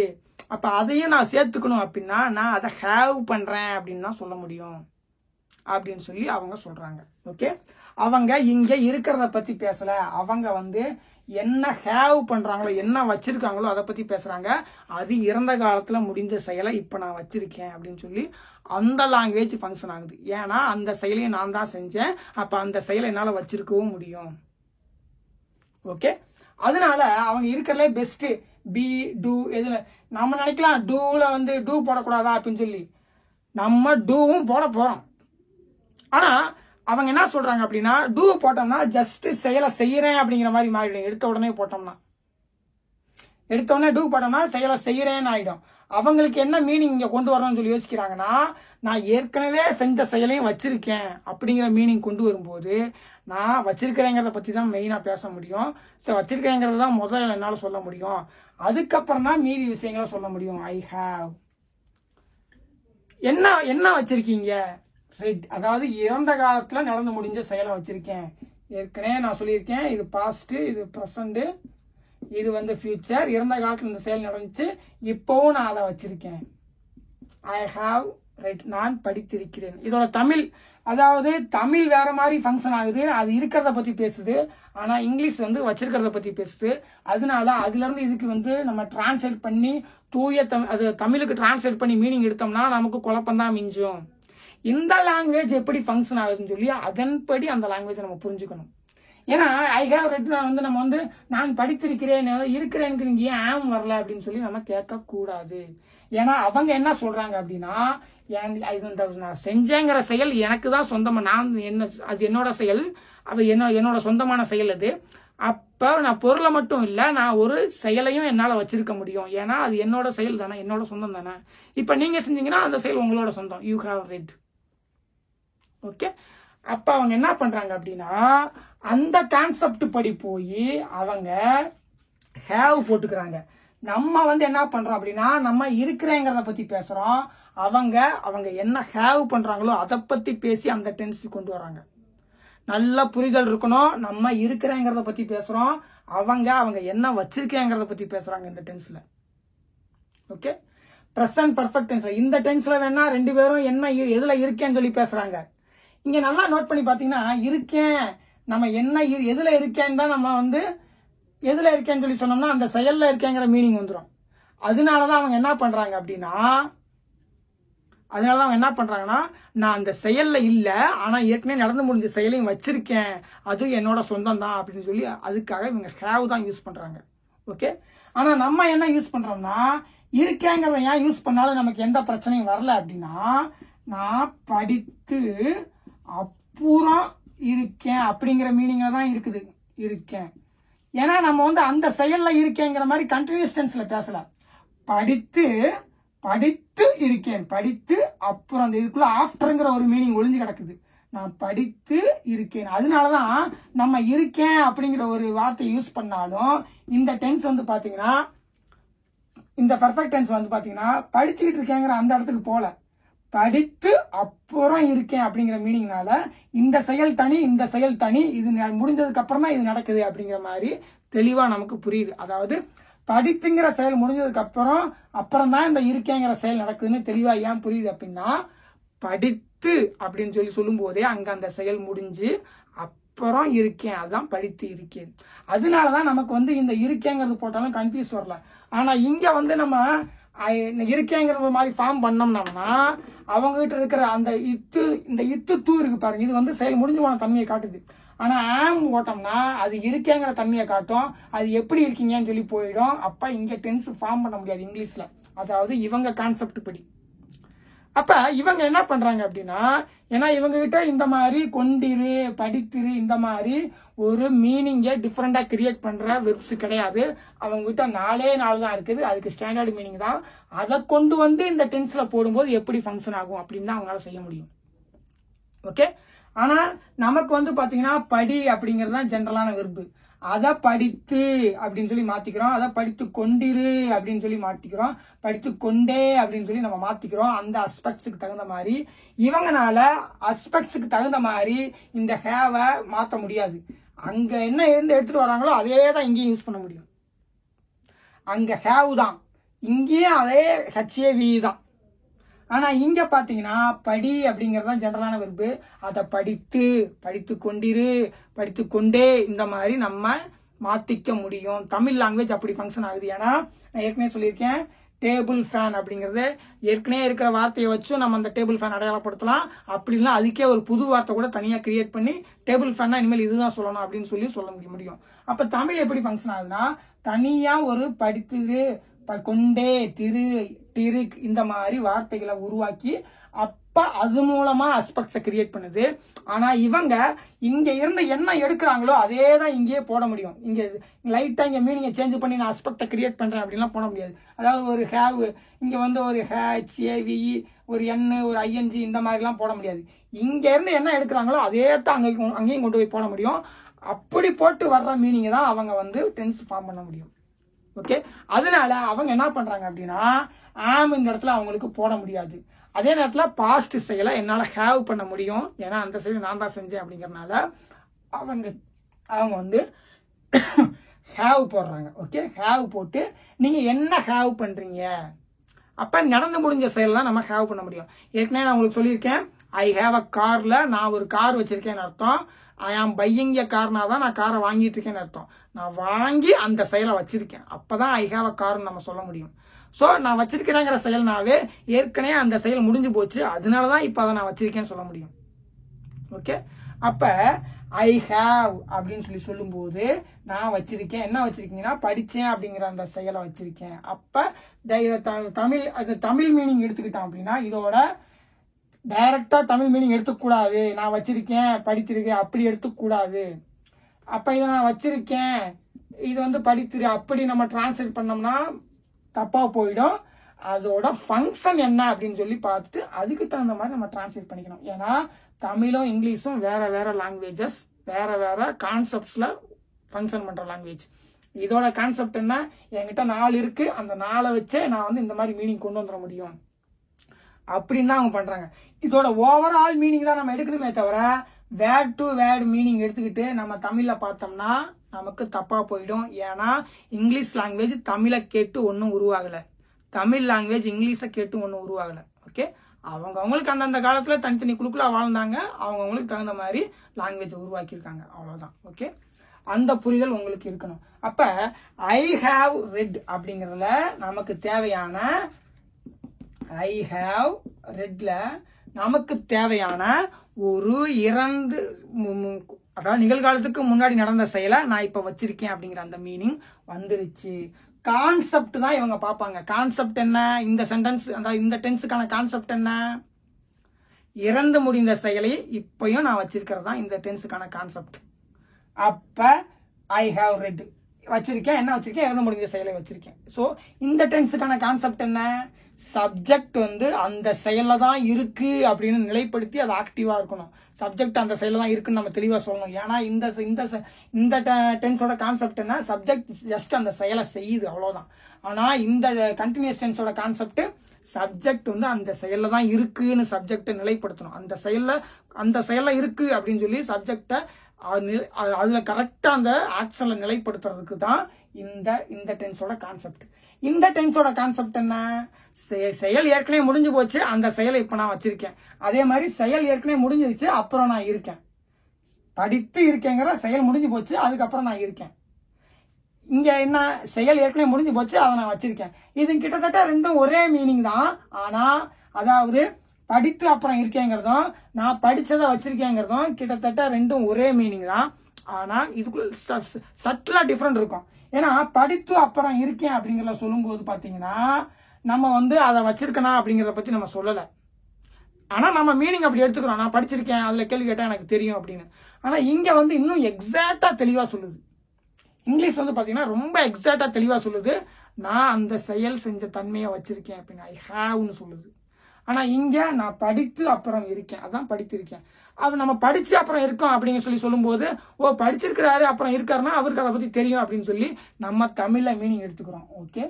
அப்ப அதையும் நான் சேர்த்துக்கணும் அப்படின்னா நான் அதை ஹேவ் பண்றேன் அப்படின்னு தான் சொல்ல முடியும் அப்படின்னு சொல்லி அவங்க சொல்றாங்க. ஓகே, அவங்க இங்க இருக்கிறத பத்தி பேசல, அவங்க வந்து என்ன ஹேவ் பண்றாங்களோ என்ன வச்சிருக்காங்களோ அதை பத்தி பேசுறாங்க. அது இறந்த காலத்துல முடிந்த செயலை இப்ப நான் வச்சிருக்கேன் அப்படின்னு சொல்லி அந்த லாங்குவேஜ் ஃபங்க்ஷன் ஆகுது. ஏன்னா அந்த செயலையும் நான் தான் செஞ்சேன், அப்ப அந்த செயலை என்னால வச்சிருக்கவும் முடியும். ஓகே, அதனால அவங்க இருக்கிறதுல பெஸ்ட் பி டூ. எதுல நம்ம நினைக்கலாம் டூல வந்து டூ போடக்கூடாதா அப்படின்னு சொல்லி, நம்ம டூவும் போட போறோம். ஆனா அவங்க என்ன சொல்றாங்க அப்படின்னா, டூ போட்டோம்னா ஜஸ்ட் செயலை செய்யறேன் அப்படிங்கிற மாதிரி மாறிடும். எடுத்த உடனே டூ போட்டோம்னா செயலை செய்யறேன்னு ஆயிடும். அவங்களுக்கு என்ன மீனிங் இங்க கொண்டு வரணும்னு சொல்லி யோசிக்கிறாங்கன்னா, நான் ஏற்கனவே செஞ்ச செயலையும் வச்சிருக்கேன் அப்படிங்கிற மீனிங் கொண்டு வரும்போது நான் வச்சிருக்கிறேங்கிறத பத்தி தான் மெயினா பேச முடியும். ஸோ வச்சிருக்கேங்கிறத தான் முதல்ல என்னால சொல்ல முடியும், அதுக்கப்புறம் தான் மீதி விஷயங்களை சொல்ல முடியும். ஐ ஹாவ் என்ன வச்சிருக்கீங்க, ரெட், அதாவது இறந்த காலத்துல நடந்து முடிஞ்ச செயலை வச்சிருக்கேன். ஏற்கனவே நான் சொல்லியிருக்கேன், இது பாஸ்ட், இது பிரசன்ட், இது வந்து ஃபியூச்சர். இறந்த காலத்துல இந்த செயல் நடந்துச்சு, இப்பவும் நான் அதை வச்சிருக்கேன். ஐ ஹாவ் ரெட், நான் படித்திருக்கிறேன். இதோட தமிழ், அதாவது தமிழ் வேற மாதிரி ஃபங்க்ஷன் ஆகுது, அது இருக்கிறத பத்தி பேசுது. ஆனா இங்கிலீஷ் வந்து வச்சிருக்கிறத பத்தி பேசுது. அதனால அதுல இருந்து இதுக்கு வந்து நம்ம டிரான்ஸ்லேட் பண்ணி அது தமிழுக்கு டிரான்ஸ்லேட் பண்ணி மீனிங் எடுத்தோம்னா நமக்கு குழப்பம் தான் மிஞ்சும். இந்த லாங்குவேஜ் எப்படி ஃபங்க்ஷன் ஆகுதுன்னு சொல்லி அதன்படி அந்த லாங்குவேஜ் நம்ம புரிஞ்சுக்கணும். ஏன்னா ஐ ஹேவ் ரெட் வந்து நம்ம வந்து நான் படித்திருக்கிறேன் இருக்கிறேன்னு நீங்க ஏன் ஆம் வரல அப்படின்னு சொல்லி நம்ம கேட்க கூடாது. ஏன்னா அவங்க என்ன சொல்றாங்க அப்படின்னா, நான் செஞ்சேங்கிற செயல் எனக்கு தான் சொந்தமா, அது என்னோட செயல், என்னோட சொந்தமான செயல் அது. அப்ப நான் பொருளை மட்டும் இல்ல, நான் ஒரு செயலையும் என்னால வச்சிருக்க முடியும். ஏன்னா அது என்னோட செயல் தானே, என்னோட சொந்தம் தானே. இப்ப நீங்க செஞ்சீங்கன்னா அந்த செயல் உங்களோட சொந்தம். You have red. ஓகே, அப்ப அவங்க என்ன பண்றாங்க அப்படின்னா, அந்த கான்செப்ட் படி போய் அவங்க ஹேவ் போட்டுக்கிறாங்க. நம்ம வந்து என்ன பண்றோம் அப்படின்னா, நம்ம இருக்கிறேங்கிறத பத்தி பேசுறோம், அவங்க என்ன ஹேவ் பண்றாங்களோ அதை பத்தி பேசி அந்த டென்ஸ் கொண்டு வராங்க. நல்ல புரிதல் இருக்கணும். நம்ம இருக்கிறேங்கிறத பத்தி பேசுறோம், அவங்க என்ன வச்சிருக்கேங்கிறத பத்தி பேசுறாங்க இந்த டென்ஸ்ல. Okay, present perfect tense. இந்த டென்ஸ்ல வேணா ரெண்டு பேரும் என்ன எதுல இருக்கேன்னு சொல்லி பேசுறாங்க. இங்க நல்லா நோட் பண்ணி பாத்தீங்கன்னா, இருக்கேன், நம்ம என்ன எதுல இருக்கேன்னு தான் நம்ம வந்து எதுல இருக்கேன்னு சொல்லி சொன்னோம்னா அந்த செயல்ல இருக்கேங்கிற மீனிங் வந்துடும். அதனாலதான் அவங்க என்ன பண்றாங்க அப்படின்னா, நான் அந்த செயல்ல இல்ல, ஆனா ஏற்கனவே நடந்து முடிஞ்ச செயலையும் வச்சிருக்கேன், அது என்னோட சொந்தம் தான் அப்படின்னு சொல்லி அதுக்காக இவங்க ஹேவ் தான் யூஸ் பண்றாங்க. ஓகே, ஆனா நம்ம என்ன யூஸ் பண்றோம்னா, இருக்கேங்கிறத ஏன் யூஸ் பண்ணாலும் நமக்கு எந்த பிரச்சனையும் வரல அப்படின்னா, நான் படித்து அப்புறம் இருக்கேன் அப்படிங்கிற மீனிங்ல தான் இருக்குது இருக்கேன். ஏன்னா நம்ம வந்து அந்த செயல்ல இருக்கேங்கிற மாதிரி கண்டினியூஸ் டென்ஸ்ல பேசல. படித்து இருக்கேன், படித்து அப்புறம் அந்த இதுக்குள்ள ஆஃப்டர்ங்கிற ஒரு மீனிங் ஒளிஞ்சு கிடக்குது. நான் படித்து இருக்கேன். அதனாலதான் நம்ம இருக்கேன் அப்படிங்கிற ஒரு வார்த்தையை யூஸ் பண்ணாலும் இந்த டென்ஸ் வந்து பாத்தீங்கன்னா, இந்த பர்ஃபெக்ட் டென்ஸ் வந்து பாத்தீங்கன்னா படிச்சுக்கிட்டு இருக்கேங்கிற அந்த இடத்துக்கு போல, படித்து அப்புறம் இருக்கேன் அப்படிங்கிற மீனிங்னால இந்த செயல் தனி, இந்த செயல் தனி, இது முடிஞ்சதுக்கு அப்புறம் தான் இது நடக்குது அப்படிங்கிற மாதிரி தெளிவா நமக்கு புரியுது. அதாவது படித்துங்கிற செயல் முடிஞ்சதுக்கு அப்புறம் தான் இந்த இருக்கேங்கிற செயல் நடக்குதுன்னு தெளிவா ஏன் புரியுது அப்படின்னா, படித்து அப்படின்னு சொல்லி சொல்லும் போதே அங்க அந்த செயல் முடிஞ்சு அப்புறம் இருக்கேன், அதுதான் படித்து இருக்கேன். அதனாலதான் நமக்கு வந்து இந்த இருக்கேங்கிறது போட்டாலும் கன்ஃபியூஸ் வரல. ஆனா இங்க வந்து நம்ம இருக்கேங்கிற மாதிரி ஃபார்ம் பண்ணோம்னா அவங்க கிட்ட இருக்கிற அந்த இந்த தூ இருக்கு பாருங்க, இது வந்து செயல் முடிஞ்சு போன தன்மையை காட்டுது. ஆனா ஆம் ஓட்டோம்னா அது இருக்கேங்கிற தன்மையை காட்டும், அது எப்படி இருக்கீங்கன்னு சொல்லி போயிடும். அப்ப இங்க டென்ஸ் ஃபார்ம் பண்ண முடியாது இங்கிலீஷ்ல, அதாவது இவங்க கான்செப்ட் படி. அப்ப இவங்க என்ன பண்றாங்க அப்படின்னா, ஏன்னா இவங்க கிட்ட இந்த மாதிரி கொண்டிரு, படித்திரு இந்த மாதிரி ஒரு மீனிங்கை டிஃப்ரெண்டா கிரியேட் பண்ற வெர்ப்ஸ் கிடையாது. அவங்க கிட்ட 4 தான் இருக்குது. அதுக்கு ஸ்டாண்டர்ட் மீனிங் தான். அதை கொண்டு வந்து இந்த டென்ஸ்ல போடும்போது எப்படி ஃபங்க்ஷன் ஆகும் அப்படின்னு தான் அவங்களால செய்ய முடியும். ஓகே. ஆனா நமக்கு வந்து பாத்தீங்கன்னா படி அப்படிங்கிறது தான் ஜென்ரலான வெர்பு. அதை படித்து அப்படின்னு சொல்லி மாத்திக்கிறோம். அதை படித்து கொண்டிரு அப்படின்னு சொல்லி மாத்திக்கிறோம். படித்து கொண்டே அப்படின்னு சொல்லி நம்ம மாத்திக்கிறோம். அந்த அஸ்பெக்ட்ஸுக்கு தகுந்த மாதிரி இவங்கனால அஸ்பெக்ட்ஸுக்கு தகுந்த மாதிரி இந்த ஹேவை மாற்ற முடியாது. அங்க என்ன இருந்து எடுத்துட்டு வராங்களோ அதே தான் இங்கேயும் யூஸ் பண்ண முடியும். அங்க ஹேவ் தான், இங்கேயும் அதே HAV தான். ஆனா இங்க பாத்தீங்கன்னா படி அப்படிங்கறது தான் ஜெனரலான வெர்பு. அதை படித்து, படித்து கொண்டிரு, படித்து கொண்டே இந்த மாதிரி நம்ம மாத்திக்க முடியும். தமிழ் லாங்குவேஜ் அப்படி ஃபங்க்ஷன் ஆகுது. ஏன்னா நான் ஏற்கனவே சொல்லியிருக்கேன், டேபிள் ஃபேன் அப்படிங்கிறது ஏற்கனவே இருக்கிற வார்த்தையை வச்சு நம்ம அந்த டேபிள் ஃபேன் அடையாளப்படுத்தலாம். அப்படின்னா அதுக்கே ஒரு புது வார்த்தை கூட தனியாக கிரியேட் பண்ணி டேபிள் ஃபேன்னா இனிமேல் இதுதான் சொல்லணும் அப்படின்னு சொல்லி சொல்ல முடியும். அப்ப தமிழ் எப்படி ஃபங்க்ஷன் ஆகுதுன்னா, தனியா ஒரு படித்து, கொண்டே, திரு, டிரு இந்த மாதிரி வார்த்தைகளை உருவாக்கி அப்ப அது மூலமா அஸ்பெக்ட்ஸை கிரியேட் பண்ணுது. ஆனா இவங்க இங்க இருந்து என்ன எடுக்கிறாங்களோ அதே தான் இங்கேயே போட முடியும். இங்க லைட்டா இங்க மீனிங்கை சேஞ்ச் பண்ணி நான் அஸ்பெக்டை கிரியேட் பண்றேன் அப்படின்லாம் போட முடியாது. அதாவது ஒரு ஹேவ் இங்க வந்து ஒரு HAVE, ஒரு N, ஒரு ING இந்த மாதிரிலாம் போட முடியாது. இங்க இருந்து என்ன எடுக்கிறாங்களோ அதே தான் அங்கேயும் கொண்டு போய் போட முடியும். அப்படி போட்டு வர்ற மீனிங்கை தான் அவங்க வந்து டென்ஸ் ஃபார்ம் பண்ண முடியும். ஓகே. அதனால அவங்க என்ன பண்றாங்க அப்படின்னா, ஆம் இந்த இடத்துல அவங்களுக்கு போட முடியாது. அதே நேரத்தில் பாஸ்ட் செயலை என்னால் ஹேவ் பண்ண முடியும். ஏன்னா அந்த செயலை நான் தான் செஞ்சேன் அப்படிங்கறதுனால அவங்க வந்து ஹேவ் போடுறாங்க. ஓகே. ஹேவ் போட்டு நீங்க என்ன ஹேவ் பண்றீங்க, அப்ப நடந்து முடிஞ்ச செயல் தான் நம்ம ஹேவ் பண்ண முடியும். ஏற்கனவே நான் உங்களுக்கு சொல்லியிருக்கேன், ஐ ஹேவ் அ கார்ல நான் ஒரு கார் வச்சிருக்கேன்னு அர்த்தம். ஐ ஆம் பையிங் எ கார்னா தான் நான் காரை வாங்கிட்டு இருக்கேன்னு அர்த்தம். நான் வாங்கி அந்த செயலை வச்சிருக்கேன், அப்பதான் ஐ ஹேவ் அ கார்னு நம்ம சொல்ல முடியும். ஸோ நான் வச்சிருக்கிறேங்கிற செயல்னாவே ஏற்கனவே அந்த செயல் முடிஞ்சு போச்சு, அதனாலதான் இப்ப அதை நான் வச்சிருக்கேன்னு சொல்ல முடியும். ஓகே. அப்ப ஐ ஹேவ் அப்படின்னு சொல்லி சொல்லும்போது நான் வச்சிருக்கேன், என்ன வச்சிருக்கீங்கன்னா படிச்சேன் அப்படிங்கிற அந்த செயலை வச்சிருக்கேன். அப்ப தமிழ் அது தமிழ் மீனிங் எடுத்துக்கிட்டோம் அப்படின்னா இதோட டைரக்டா தமிழ் மீனிங் எடுத்துக்கூடாது. நான் வச்சிருக்கேன், படித்திருக்கேன் அப்படி எடுத்துக்கூடாது. அப்ப இதை நான் வச்சிருக்கேன், இது வந்து படித்திரு அப்படி நம்ம டிரான்ஸ்லேட் பண்ணோம்னா தப்பா போயிடும். அதோட ஃபங்க்ஷன் என்ன அப்படின்னு சொல்லி பார்த்துட்டு அதுக்கு தகுந்த மாதிரி நம்ம டிரான்ஸ்லேட் பண்ணிக்கணும். ஏன்னா தமிழும் இங்கிலீஷும் வேற வேற லாங்குவேஜஸ், வேற வேற கான்செப்ட்ஸ்ல ஃபங்க்ஷன் பண்ற லாங்குவேஜ். இதோட கான்செப்ட் என்ன, என்கிட்ட 4 இருக்கு, அந்த 4 வச்சே நான் வந்து இந்த மாதிரி மீனிங் கொண்டு வந்துட முடியும் அப்படின்னு தான் அவங்க பண்றாங்க. இதோட ஓவரால் மீனிங் தான் நம்ம எடுக்கணுமே தவிர வேர்ட் டு வேர்ட் மீனிங் எடுத்துக்கிட்டு நம்ம தமிழ்ல பார்த்தோம்னா நமக்கு தப்பா போயிடும். ஏன்னா இங்கிலீஷ் லாங்குவேஜ் தமிழை கேட்டு ஒன்றும் உருவாகல, தமிழ் லாங்குவேஜ் இங்கிலீஷை கேட்டு ஒன்றும் உருவாகல. ஓகே. அவங்களுக்கு அந்தந்த காலத்துல தனித்தனி குழுக்களா வாழ்ந்தாங்க, அவங்களுக்கு தகுந்த மாதிரி லாங்குவேஜ் உருவாக்கியிருக்காங்க, அவ்வளவுதான். ஓகே. அந்த புரிதல் உங்களுக்கு இருக்கணும். அப்ப ஐ ஹாவ் ரெட் அப்படிங்கறதுல நமக்கு தேவையான ஐ ஹாவ் ரெட்ல நமக்கு தேவையான ஒரு இறந்து அதாவது நிகழ்காலத்துக்கு முன்னாடி நடந்த செயலை நான் இப்ப வச்சிருக்கேன் அப்படிங்கிற அந்த மீனிங் வந்துருச்சு. கான்செப்ட் தான் இவங்க பார்ப்பாங்க. கான்செப்ட் என்ன, இந்த சென்டென்ஸ் அதாவது இந்த டென்ஸுக்கான கான்செப்ட் என்ன, இறந்து முடிந்த செயலை இப்பயும் நான் வச்சிருக்கிறது தான் இந்த டென்ஸுக்கான கான்செப்ட். அப்ப ஐ ஹாவ் ரெட் வச்சிருக்கேன், என்ன வச்சிருக்கேன், இறந்து முடிஞ்ச செயலை வச்சிருக்கேன். ஸோ இந்த டென்ஸுக்கான கான்செப்ட் என்ன, சப்ஜெக்ட் வந்து அந்த செயல தான் இருக்கு அப்படின்னு நிலைப்படுத்தி அது ஆக்டிவா இருக்கணும். சப்ஜெக்ட் அந்த செயல தான் இருக்குன்னு நம்ம தெளிவா சொல்லணும். ஏன்னா இந்த டென்ஸோட கான்செப்ட் என்ன, சப்ஜெக்ட் ஜஸ்ட் அந்த செயலை செய்யுது, அவ்வளவுதான். ஆனா இந்த கண்டினியூஸ் டென்ஸோட கான்செப்ட் சப்ஜெக்ட் வந்து அந்த செயல்ல தான் இருக்குன்னு சப்ஜெக்டை நிலைப்படுத்தணும். அந்த செயல்ல இருக்கு அப்படின்னு சொல்லி சப்ஜெக்டை அதுல கரெக்டா அந்த ஆக்ஷன்ல நிலைப்படுத்துறதுக்கு தான் இந்த டென்ஸோட கான்செப்ட். இந்த டென்ஸோட கான்செப்ட் என்ன, செயல் ஏற்கனவே முடிஞ்சு போச்சு, அந்த செயலை இப்ப நான் வச்சிருக்கேன். அதே மாதிரி செயல் ஏற்கனவே முடிஞ்சிருச்சு, அப்புறம் நான் இருக்கேன். படித்து இருக்கேங்கிற செயல் முடிஞ்சு போச்சு, அதுக்கப்புறம் நான் இருக்கேன். இங்க என்ன, செயல் ஏற்கனவே முடிஞ்சு போச்சு, அதை நான் வச்சிருக்கேன். இது கிட்டத்தட்ட ரெண்டும் ஒரே மீனிங் தான். ஆனா அதாவது படித்து அப்புறம் இருக்கேங்கிறதும் நான் படிச்சதை வச்சிருக்கேங்கிறதும் கிட்டத்தட்ட ரெண்டும் ஒரே மீனிங் தான். ஆனா இதுக்குள்ள சட்டிலா டிஃப்ரெண்ட் இருக்கும். ஏன்னா படித்து அப்புறம் இருக்கேன் அப்படிங்கிறத சொல்லும் போது பாத்தீங்கன்னா நம்ம வந்து அதை வச்சிருக்கணும் அப்படிங்கிறத பத்தி நம்ம சொல்லல. ஆனால் நம்ம மீனிங் அப்படி எடுத்துக்கிறோம், நான் படிச்சிருக்கேன், அதில் கேள்வி கேட்டால் எனக்கு தெரியும் அப்படின்னு. ஆனால் இங்கே வந்து இன்னும் எக்ஸாக்டாக தெளிவாக சொல்லுது. இங்கிலீஷ் வந்து பார்த்தீங்கன்னா ரொம்ப எக்ஸாக்டாக தெளிவாக சொல்லுது, நான் அந்த செயல் செஞ்ச தன்மையை வச்சிருக்கேன் அப்படின்னு, ஐ ஹாவ்னு சொல்லுது. ஆனால் இங்கே நான் படித்து அப்புறம் இருக்கேன், அதான் படித்திருக்கேன். அது நம்ம படித்து அப்புறம் இருக்கோம் அப்படின்னு சொல்லும்போது, ஓ படிச்சிருக்கிறாரு அப்புறம் இருக்காருன்னா அவருக்கு அதை பற்றி தெரியும் அப்படின்னு சொல்லி நம்ம தமிழில் மீனிங் எடுத்துக்கிறோம். ஓகே,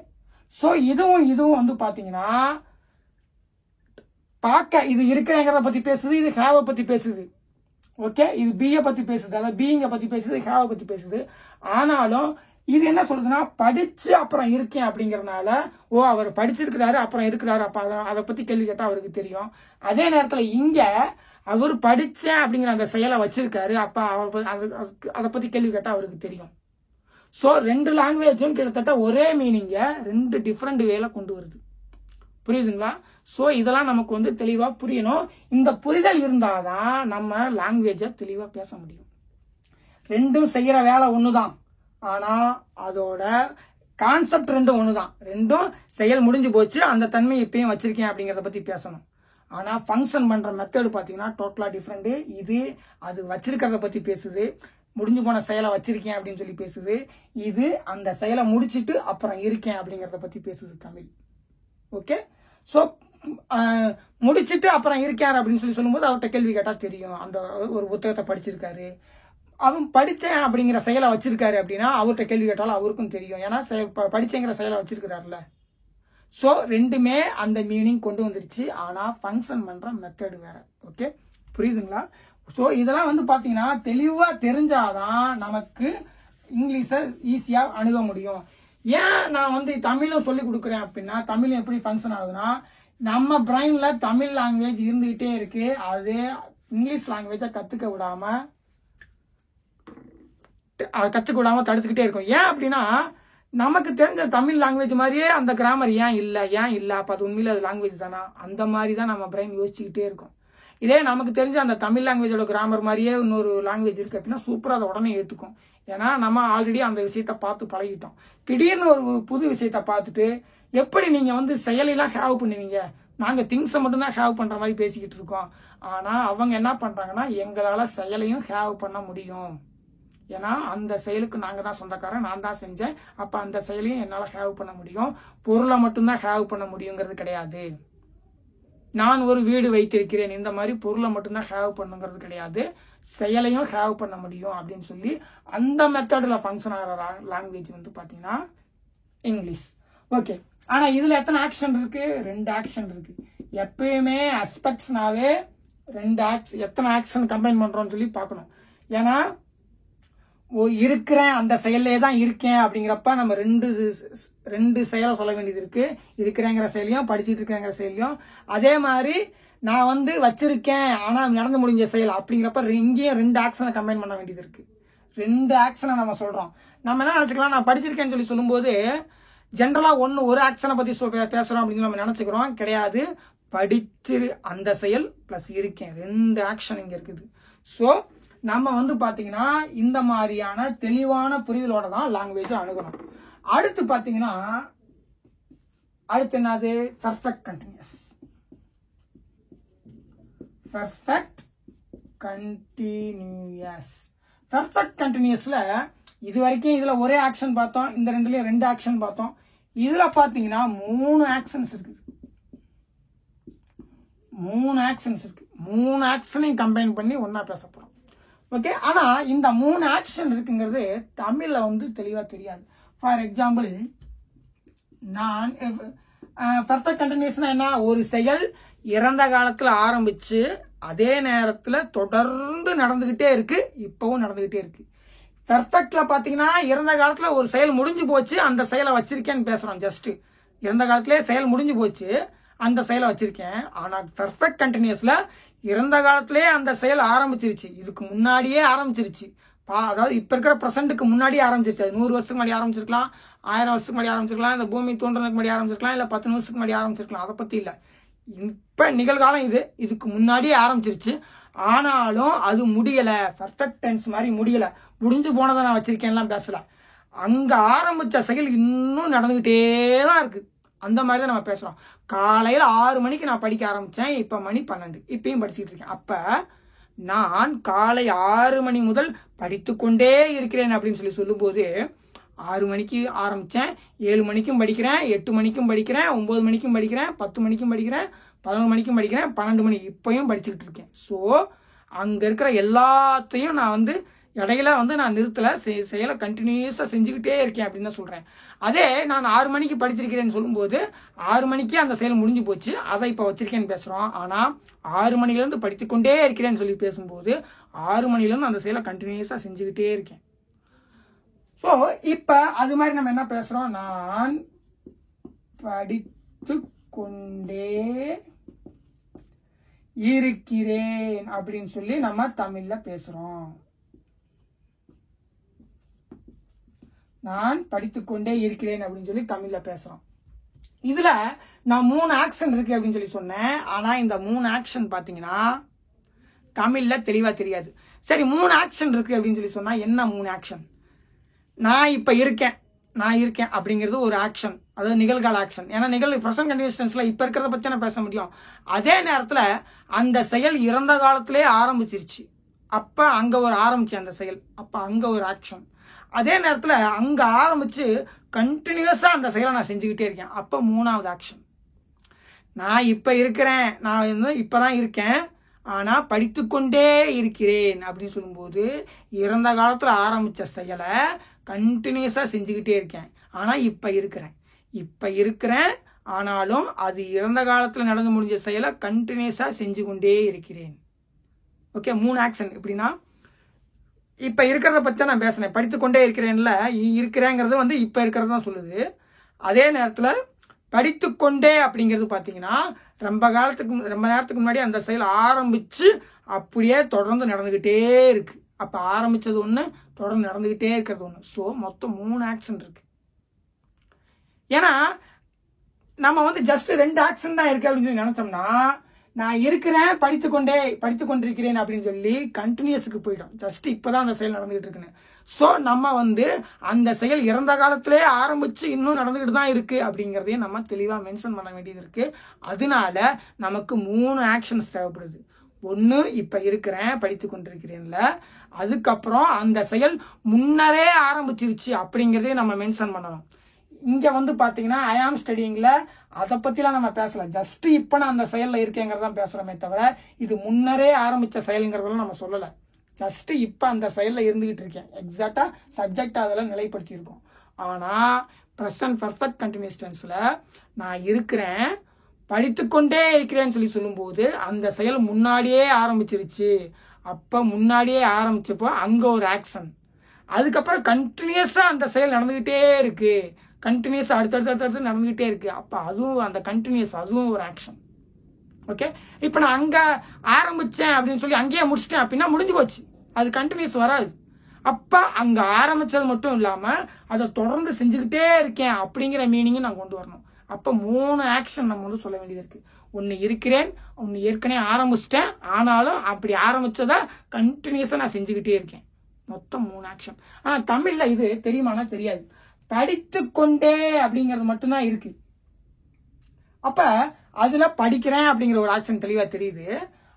ஸோ இதுவும் வந்து பார்த்தீங்கன்னா பார்க்க இது இருக்கிறேங்கிறத பற்றி பேசுது, இது ஹேவை பற்றி பேசுது. ஓகே, இது பியை பற்றி பேசுது, அதாவது பீயிங்கை பற்றி பேசுது, ஹேவை பற்றி பேசுது. ஆனாலும் இது என்ன சொல்லுதுன்னா படிச்சு அப்புறம் இருக்கேன் அப்படிங்கறதுனால, ஓ அவர் படிச்சிருக்கிறாரு அப்புறம் இருக்கிறாரு, அப்ப அதை பத்தி கேள்வி கேட்டா அவருக்கு தெரியும். அதே நேரத்துல இங்க அவர் படிச்சேன் அப்படிங்கிற அந்த செயலை வச்சிருக்காரு, அப்ப அதை பத்தி கேள்வி கேட்டா அவருக்கு தெரியும். ஸோ 2 லாங்குவேஜும் கிட்டத்தட்ட ஒரே மீனிங்க 2 டிஃப்ரெண்ட் வேல கொண்டு வருது. புரியுதுங்களா? ஸோ இதெல்லாம் நமக்கு வந்து தெளிவா புரியணும். இந்த புரிதல் இருந்தாதான் நம்ம லாங்குவேஜை தெளிவா பேச முடியும். 2ம் செய்யற வேலை ஒண்ணுதான், ஆனா அதோட கான்செப்ட் 2ம் ஒண்ணுதான். 2ம் செயல் முடிஞ்சு போச்சு, அந்த தன்மை இப்பயும் வச்சிருக்கேன் அப்படிங்கறத பத்தி பேசணும். ஆனா ஃபங்க்ஷன் பண்ற மெத்தடு பாத்தீங்கன்னா டோட்டலா டிஃப்ரெண்ட். இது அது வச்சிருக்கிறத பத்தி பேசுது, முடிஞ்சு போன செயலை வச்சிருக்கேன் அப்படின்னு சொல்லி பேசுது. இது அந்த செயலை முடிச்சிட்டு அப்புறம் இருக்கேன் அப்படிங்கறத பத்தி பேசுது தமிழ். ஓகே, ஸோ முடிச்சிட்டு அப்புறம் இருக்காரு அப்படின்னு சொல்லும்போது அவர்கிட்ட கேள்வி கேட்டா தெரியும், அந்த ஒரு புத்தகத்தை படிச்சிருக்காரு, அவன் படிச்சேன் அப்படிங்கிற செயலை வச்சிருக்காரு அப்படின்னா அவர்கிட்ட கேள்வி கேட்டாலும் அவருக்கும் தெரியும், ஏன்னா படிச்சேங்கிற செயலை வச்சிருக்கிறாருல. ஸோ 2மே அந்த மீனிங் கொண்டு வந்துருச்சு, ஆனா ஃபங்க்ஷன் பண்ற மெத்தடு வேற. ஓகே, புரியுதுங்களா? ஸோ இதெல்லாம் வந்து பாத்தீங்கன்னா தெளிவா தெரிஞ்சாதான் நமக்கு இங்கிலீஷை ஈஸியா அணுக முடியும். ஏன் நான் வந்து தமிழும் சொல்லி கொடுக்குறேன் அப்படின்னா, தமிழ் எப்படி ஃபங்க்ஷன் ஆகுதுன்னா, நம்ம பிரைன்ல தமிழ் லாங்குவேஜ் இருந்துகிட்டே இருக்கு, அது இங்கிலீஷ் லாங்குவேஜை கத்துக்க விடாம தடுத்துக்கிட்டே இருக்கும். ஏன் அப்படின்னா நமக்கு தெரிஞ்ச தமிழ் லாங்குவேஜ் மாதிரியே அந்த கிராமர் ஏன் இல்லை, அப்ப அது உண்மையில அது லாங்குவேஜ் தானா, அந்த மாதிரி தான் நம்ம பிரைன் யோசிச்சுக்கிட்டே இருக்கும். இதே நமக்கு தெரிஞ்ச அந்த தமிழ் லாங்குவேஜோட கிராமர் மாதிரியே இன்னொரு லாங்குவேஜ் இருக்கு அப்படின்னா சூப்பரா அதை உடனே ஏற்றுக்கும். ஏன்னா நம்ம ஆல்ரெடி அந்த விஷயத்த பார்த்து பழகிட்டோம். திடீர்னு ஒரு புது விஷயத்த பார்த்துட்டு எப்படி நீங்க வந்து செயலெல்லாம் ஹேவ் பண்ணுவீங்க, நாங்க திங்ஸை மட்டும்தான் ஹேவ் பண்ற மாதிரி பேசிக்கிட்டு இருக்கோம். ஆனா அவங்க என்ன பண்றாங்கன்னா, எங்களால செயலையும் ஹேவ் பண்ண முடியும், ஏன்னா அந்த செயலுக்கு நாங்க தான் சொந்தக்காரன், நான் தான் செஞ்சேன், அப்ப அந்த செயலையும் என்னால ஹேவ் பண்ண முடியும். பொருளை மட்டும்தான் ஹேவ் பண்ண முடியுங்கிறது கிடையாது. நான் ஒரு வீடு வைத்திருக்கிறேன், இந்த மாதிரி பொருளை மட்டும்தான் ஹேவ் பண்ணுங்கிறது கிடையாது, செயலையும் ஹேவ் பண்ண முடியும் அப்படின்னு சொல்லி அந்த மெத்தட்ல ஃபங்க்ஷன் ஆகிற லாங்குவேஜ் வந்து பாத்தீங்கன்னா இங்கிலீஷ். ஓகே, ஆனா இதுல எத்தனை ஆக்ஷன் இருக்கு? 2 ஆக்ஷன் இருக்கு. எப்பயுமே அஸ்பெக்ட்ஸ்னாவே 2 எத்தனை ஆக்ஷன் கம்பைன் பண்றோம்னு சொல்லி பார்க்கணும். ஏன்னா இருக்கிறேன் அந்த செயலே தான் இருக்கேன் அப்படிங்கிறப்ப நம்ம 2 செயலை சொல்ல வேண்டியது இருக்கு. இருக்கிறேங்கிற செயலையும் படிச்சுட்டு இருக்கிறேங்கிற செயலையும். அதே மாதிரி நான் வந்து வச்சிருக்கேன் ஆனா நடந்து முடிஞ்ச செயல் அப்படிங்கிறப்ப இங்கேயும் 2 ஆக்ஷனை கம்பைன் பண்ண வேண்டியது இருக்கு. 2 ஆக்ஷனை நம்ம சொல்றோம். நம்ம என்ன நினைச்சுக்கலாம், நான் படிச்சிருக்கேன்னு சொல்லி சொல்லும்போது ஜென்ரலா ஒரு ஆக்ஷனை பத்தி பேசுறோம் அப்படின்னு நம்ம நினைச்சுக்கிறோம். கிடையாது, படிச்சு அந்த செயல் பிளஸ் இருக்கேன் 2 ஆக்ஷன் இங்க இருக்குது. ஸோ நம்ம வந்து பாத்தீங்கன்னா இந்த மாதிரியான தெளிவான புரிதலோட தான் லாங்குவேஜ் அணுகணும். அடுத்து பாத்தீங்கன்னா என்னது? Perfect continuous. பெர்ஃபெக்ட் கண்டினியூஸ்ல இது வரைக்கும் இதுல ஒரே ஆக்ஷன் பார்த்தோம், இந்த 2லயும் 2 ஆக்ஷன் பார்த்தோம். இதுல பாத்தீங்கன்னா 3 ஆக்ஷன்ஸ் இருக்கு. 3 ஆக்ஷனையும் கம்பைன் பண்ணி ஒன்னா பேச போறோம். ஓகே, ஆனா இந்த 3 ஆக்ஷன் இருக்குங்கிறது தமிழ்ல வந்து தெளிவா தெரியாது. ஃபார் எக்ஸாம்பிள், நான் பெர்ஃபெக்ட் கண்டினியூஸ்னா என்ன? ஒரு செயல் இறந்த காலத்துல ஆரம்பிச்சு அதே நேரத்துல தொடர்ந்து நடந்துகிட்டே இருக்கு, இப்பவும் நடந்துகிட்டே இருக்கு. பெர்ஃபெக்ட்ல பாத்தீங்கன்னா இறந்த காலத்துல ஒரு செயல் முடிஞ்சு போச்சு, அந்த செயலை வச்சிருக்கேன்னு பேசுறோம். ஜஸ்ட் இறந்த காலத்திலே செயல் முடிஞ்சு போச்சு, அந்த செயலை வச்சிருக்கேன். ஆனா பெர்ஃபெக்ட் கண்டினியூஸ்ல இறந்த காலத்திலே அந்த செயல் ஆரம்பிச்சிருச்சு, இதுக்கு முன்னாடியே ஆரம்பிச்சிருச்சு. அதாவது இப்ப இருக்கிற பிரசன்ட்டுக்கு முன்னாடியே ஆரம்பிச்சிருச்சு. அது 100 வருஷத்துக்கு முன்னாடி ஆரம்பிச்சிருக்கலாம், 1000 வருஷத்துக்கு முன்னாடி ஆரம்பிச்சிருக்கலாம், இந்த பூமி தோன்றதுக்கு முன்னாடி ஆரம்பிச்சிருக்கலாம், இல்ல 10 வருஷத்துக்கு முன்னாடி ஆரம்பிச்சிருக்கலாம். அதை பத்தி இல்ல, இப்ப நிகழ்காலம் இதுக்கு முன்னாடியே ஆரம்பிச்சிருச்சு. ஆனாலும் அது முடியல, பெர்ஃபெக்ட் டென்ஸ் மாதிரி முடியல, முடிஞ்சு போனதை நான் வச்சிருக்கேன்லாம் பேசல. அங்க ஆரம்பிச்ச செயல் இன்னும் நடந்துகிட்டே தான் இருக்கு. அந்த மாதிரி தான் நம்ம பேசுகிறோம். காலையில் 6 மணிக்கு நான் படிக்க ஆரம்பித்தேன், இப்போ மணி 12, இப்பயும் படிச்சுக்கிட்டு இருக்கேன். அப்போ நான் காலை 6 மணி முதல் படித்து கொண்டே இருக்கிறேன் அப்படின்னு சொல்லும்போது 6 மணிக்கு ஆரம்பித்தேன், 7 மணிக்கும் படிக்கிறேன், 8 மணிக்கும் படிக்கிறேன், 9 மணிக்கும் படிக்கிறேன், 10 மணிக்கும் படிக்கிறேன், 11 மணிக்கும் படிக்கிறேன், 12 மணி இப்பயும் படிச்சுக்கிட்டு இருக்கேன். ஸோ அங்கே இருக்கிற எல்லாத்தையும் நான் இடையில நான் நிறுத்தலை, செயலை கண்டினியூஸாக செஞ்சுக்கிட்டே இருக்கேன் அப்படின்னு தான் சொல்கிறேன். அதே நான் 6 மணிக்கு படிச்சிருக்கிறேன்னு சொல்லும்போது 6 மணிக்கே அந்த செயல் முடிஞ்சு போச்சு, அதை இப்போ வச்சிருக்கேன்னு பேசுகிறோம். ஆனால் 6 மணிலேருந்து படித்துக்கொண்டே இருக்கிறேன்னு சொல்லி பேசும்போது 6 மணிலேருந்து அந்த செயலை கண்டினியூஸாக செஞ்சுக்கிட்டே இருக்கேன். ஸோ இப்போ அது மாதிரி நம்ம என்ன பேசுகிறோம், நான் படித்து கொண்டே இருக்கிறேன் அப்படின்னு சொல்லி நம்ம தமிழ்ல பேசுறோம். நான் படித்துக்கொண்டே இருக்கிறேன் அப்படின்னு சொல்லி தமிழ்ல பேசுறோம். இதுல நான் 3 ஆக்ஷன் இருக்கு அப்படின்னு சொல்லி சொன்னேன். ஆனா இந்த 3 ஆக்ஷன் பாத்தீங்கன்னா தமிழ்ல தெளிவா தெரியாது. சரி, 3 ஆக்ஷன் இருக்கு அப்படின்னு சொல்லி சொன்னா என்ன 3 ஆக்ஷன்? நான் இப்ப இருக்கேன் அப்படிங்கிறது ஒரு ஆக்ஷன், அதாவது நிகழ்கால ஆக்ஷன். ஏன்னா பிரசன்ட் கண்டினியூஸ் டென்ஸ்ல இப்ப இருக்கிறத பத்தி நான் பேச முடியும். அதே நேரத்துல அந்த செயல் இறந்த காலத்திலே ஆரம்பிச்சிருச்சு, அப்ப அங்க ஒரு ஆரம்பிச்சு அந்த செயல், அப்ப அங்க ஒரு ஆக்ஷன். அதே நேரத்துல அங்க ஆரம்பிச்சு கண்டினியூஸா அந்த செயலை நான் செஞ்சுக்கிட்டே இருக்கேன், அப்ப 3வது ஆக்ஷன். நான் இப்ப இருக்கிறேன், நான் இப்பதான் இருக்கேன், ஆனா படித்துக்கொண்டே இருக்கிறேன் அப்படின்னு சொல்லும்போது இறந்த காலத்துல ஆரம்பிச்ச செயலை கண்டினியூஸா செஞ்சுக்கிட்டே இருக்கேன், ஆனா இப்ப இருக்கிறேன் ஆனாலும் அது இறந்த காலத்துல நடந்து முடிஞ்ச செயலை கண்டினியூஸா செஞ்சு கொண்டே இருக்கிறேன். Okay, 3 action. எப்படின்னா இப்ப இருக்கிறத பத்தி நான் பேசுனேன், படித்துக்கொண்டே இருக்கிறேன்ல, இருக்கிறேங்கிறது இப்ப இருக்கிறது தான் சொல்லுது. அதே நேரத்துல படித்துக்கொண்டே அப்படிங்கிறது பாத்தீங்கன்னா ரொம்ப நேரத்துக்கு முன்னாடி அந்த செயல் ஆரம்பிச்சு அப்படியே தொடர்ந்து நடந்துகிட்டே இருக்கு. அப்ப ஆரம்பிச்சது ஒண்ணு, தொடர்ந்து நடந்துகிட்டே இருக்கிறது ஒண்ணு. ஸோ மொத்தம் 3 ஆக்ஷன் இருக்கு. ஏன்னா நம்ம ஜஸ்ட் 2 ஆக்ஷன் தான் இருக்கு அப்படின்னு சொல்லி நினைச்சோம்னா, நான் இருக்கிறேன் படித்துக்கொண்டிருக்கிறேன் அப்படின்னு சொல்லி கண்டினியூஸுக்கு போயிடும். ஜஸ்ட் இப்பதான் அந்த செயல் நடந்துகிட்டு இருக்குன்னு. ஸோ நம்ம அந்த செயல் இறந்த காலத்திலே ஆரம்பிச்சு இன்னும் நடந்துகிட்டு தான் இருக்கு அப்படிங்கிறதையும் நம்ம தெளிவாக மென்ஷன் பண்ண வேண்டியது இருக்கு. அதனால நமக்கு 3 ஆக்ஷன்ஸ் தேவைப்படுது. ஒன்று இப்ப இருக்கிறேன் படித்துக்கொண்டிருக்கிறேன்ல, அதுக்கப்புறம் அந்த செயல் முன்னரே ஆரம்பிச்சிருச்சு அப்படிங்கிறதையும் நம்ம மென்ஷன் பண்ணணும். இங்க பாத்தீங்கன்னா ஐ ஆம் ஸ்டடிங்ல அதை பத்திலாம் நம்ம பேசல, ஜஸ்ட் இப்ப நான் அந்த செயல்ல இருக்கேங்கிறதான் பேசுறோமே தவிர இது முன்னரே ஆரம்பிச்ச செயல்ங்கிறதெல்லாம் நம்ம சொல்லல. ஜஸ்ட் இப்ப அந்த செயல்ல இருந்துகிட்டு இருக்கேன், எக்ஸாக்டா சப்ஜெக்ட் அதெல்லாம் நிலைப்படுத்தி இருக்கோம். ஆனா பிரசன்ட் பர்ஃபெக்ட் கண்டினியூஸ் டென்ஸ்ல நான் இருக்கிறேன் படித்துக்கொண்டே இருக்கிறேன்னு சொல்லி சொல்லும்போது அந்த செயல் முன்னாடியே ஆரம்பிச்சிருச்சு. அப்ப முன்னாடியே ஆரம்பிச்சப்போ அங்க ஒரு ஆக்ஷன், அதுக்கப்புறம் கண்டினியூஸா அந்த செயல் நடந்துகிட்டே இருக்கு, கண்டினியூஸா அடுத்தடுத்து நடந்துகிட்டே இருக்கு. அப்ப அதுவும் அந்த கண்டினியூஸ், அதுவும் ஒரு ஆக்ஷன். ஓகே, இப்ப நான் அங்க ஆரம்பிச்சேன் அப்படின்னு சொல்லி அங்கேயே முடிச்சிட்டேன் அப்படின்னா முடிஞ்சு போச்சு, அது கண்டினியூஸ் வராது. அப்ப அங்க ஆரம்பிச்சது மட்டும் இல்லாம அதை தொடர்ந்து செஞ்சுக்கிட்டே இருக்கேன் அப்படிங்கிற மீனிங் நான் கொண்டு வரணும். அப்ப 3 ஆக்ஷன் நம்ம சொல்ல வேண்டியது இருக்கு. ஒன்னு இருக்கிறேன், ஒன்னு ஏற்கனவே ஆரம்பிச்சிட்டேன், ஆனாலும் அப்படி ஆரம்பிச்சதை கண்டினியூஸா நான் செஞ்சுக்கிட்டே இருக்கேன். மொத்தம் 3 ஆக்ஷன். ஆனா தமிழ்ல இது தெரியுமானா தெரியாது, படித்துக்கொண்டே அப்படிங்கிறது மட்டும்தான் இருக்கு. அப்ப அதுல படிக்கிறேன் அப்படிங்கிற ஒரு ஆக்ஷன் தெளிவா தெரியுது,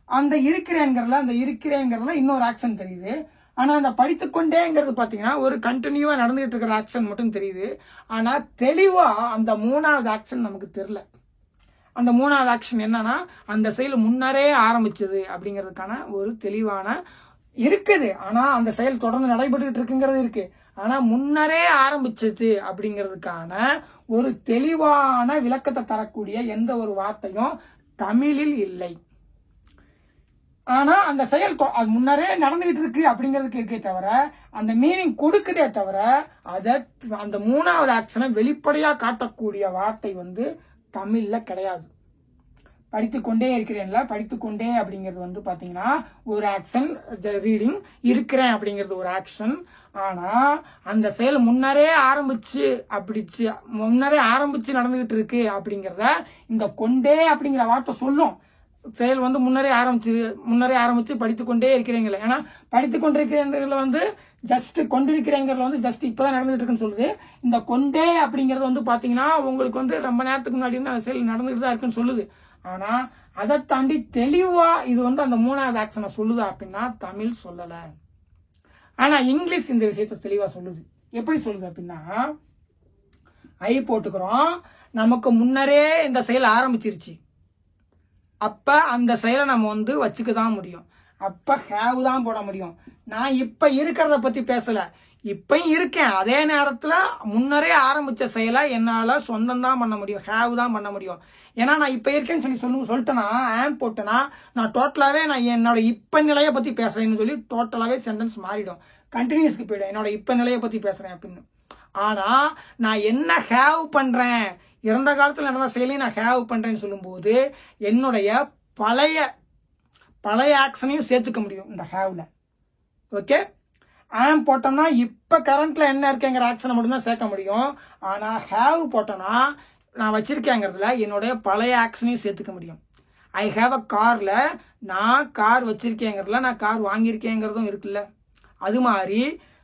அந்த இருக்கிறேங்கிறதுல இன்னொரு ஆக்ஷன் தெரியுது. ஆனா அந்த படித்துக்கொண்டேங்கிறது பாத்தீங்கன்னா ஒரு கண்டினியூவா நடந்துகிட்டு இருக்கிற ஆக்ஷன் மட்டும் தெரியுது. ஆனா தெளிவா அந்த 3வது ஆக்ஷன் நமக்கு தெரியல. அந்த 3வது ஆக்ஷன் என்னன்னா அந்த செயல் முன்னரே ஆரம்பிச்சது அப்படிங்கிறதுக்கான ஒரு தெளிவான இருக்குது. ஆனா அந்த செயல் தொடர்ந்து நடைபெற்றுட்டு இருக்குங்கிறது இருக்கு. ஆனா முன்னரே ஆரம்பிச்சது அப்படிங்கிறதுக்கான ஒரு தெளிவான விளக்கத்தை தரக்கூடிய எந்த ஒரு வார்த்தையும் தமிழில் இல்லை. ஆனா அந்த செயல் அது முன்னரே நடந்துகிட்டு இருக்கு அப்படிங்கிறதுக்கு இருக்கே தவிர அந்த மீனிங் கொடுக்குதே தவிர அதை அந்த 3வது ஆக்ஷனை வெளிப்படையா காட்டக்கூடிய வார்த்தை தமிழ்ல கிடையாது. படித்துக்கொண்டே இருக்கிறேன்ல, படித்துக்கொண்டே அப்படிங்கிறது பாத்தீங்கன்னா ஒரு ஆக்ஷன், ரீடிங். இருக்கிறேன் அப்படிங்கிறது ஒரு ஆக்ஷன். ஆனா அந்த செயல் முன்னரே ஆரம்பிச்சு நடந்துகிட்டு இருக்கு அப்படிங்கிறத இந்த கொண்டே அப்படிங்கிற வார்த்தை சொல்லும். செயல் வந்து முன்னரே ஆரம்பிச்சு படித்துக்கொண்டே இருக்கிறீங்களே. ஏன்னா படித்துக்கொண்டிருக்கிறீங்கள வந்து ஜஸ்ட் கொண்டிருக்கிறேங்கிறத வந்து ஜஸ்ட் இப்போதான் நடந்துகிட்டு இருக்குன்னு சொல்லுது. இந்த கொண்டே அப்படிங்கிறது வந்து பார்த்தீங்கன்னா உங்களுக்கு வந்து ரொம்ப நேரத்துக்கு முன்னாடி இருந்து அந்த செயல் நடந்துகிட்டு தான் இருக்குன்னு சொல்லுது. ஆனால் அதை தாண்டி தெளிவாக இது வந்து அந்த 3வது ஆக்ஷனை சொல்லுதா அப்படின்னா தமிழ் சொல்லலை. ஆனால் இங்கிலீஷ் இந்த விஷயத்தை தெளிவாக சொல்லுது. எப்படி சொல்லுது அப்படின்னா, ஐ போட்டுக்கிறோம், நமக்கு முன்னரே இந்த செயல் ஆரம்பிச்சிருச்சு, அப்ப அந்த செயலை நம்ம வந்து வச்சுக்க தான் முடியும். அப்ப ஹேவ் தான் போட முடியும். நான் இப்ப இருக்கிறத பத்தி பேசல, இப்பயும் இருக்கேன். அதே நேரத்துல முன்னரே ஆரம்பிச்ச செயலை என்னால சொந்தம் தான் பண்ண முடியும், ஹேவ் தான் பண்ண முடியும். ஏன்னா நான் இப்ப இருக்கேன்னு சொல்லிட்டேன்னா ஆம் போட்டேன்னா நான் டோட்டலாவே நான் என்னோட இப்ப நிலையை பத்தி பேசுறேன்னு சொல்லி டோட்டலாவே சென்டென்ஸ் மாறிடும், கண்டினியூஸ்க்கு போயிடும். என்னோட இப்ப நிலையை பத்தி பேசுறேன் அப்படின்னு. ஆனா நான் என்ன ஹேவ் பண்றேன், இறந்த காலத்தில் நடந்த செயலையும் நான் ஹேவ் பண்றேன்னு சொல்லும்போது என்னுடைய பழைய ஆக்ஷனையும் சேர்த்துக்க முடியும் இந்த ஹேவ்ல. ஓகே, ஆம் போட்டோம்னா இப்ப கரண்ட்ல என்ன இருக்கேங்கிற ஆக்ஷனை மட்டும்தான் சேர்க்க முடியும். ஆனா ஹேவ் போட்டோம்னா நான் வச்சிருக்கேங்கிறதுல என்னுடைய பழைய ஆக்ஷனையும் சேர்த்துக்க முடியும். ஐ ஹேவ் அ கார்ல நான் கார் வச்சிருக்கேங்கிறதுல நான் கார் வாங்கியிருக்கேங்கிறதும் இருக்குல்ல. அது மாதிரி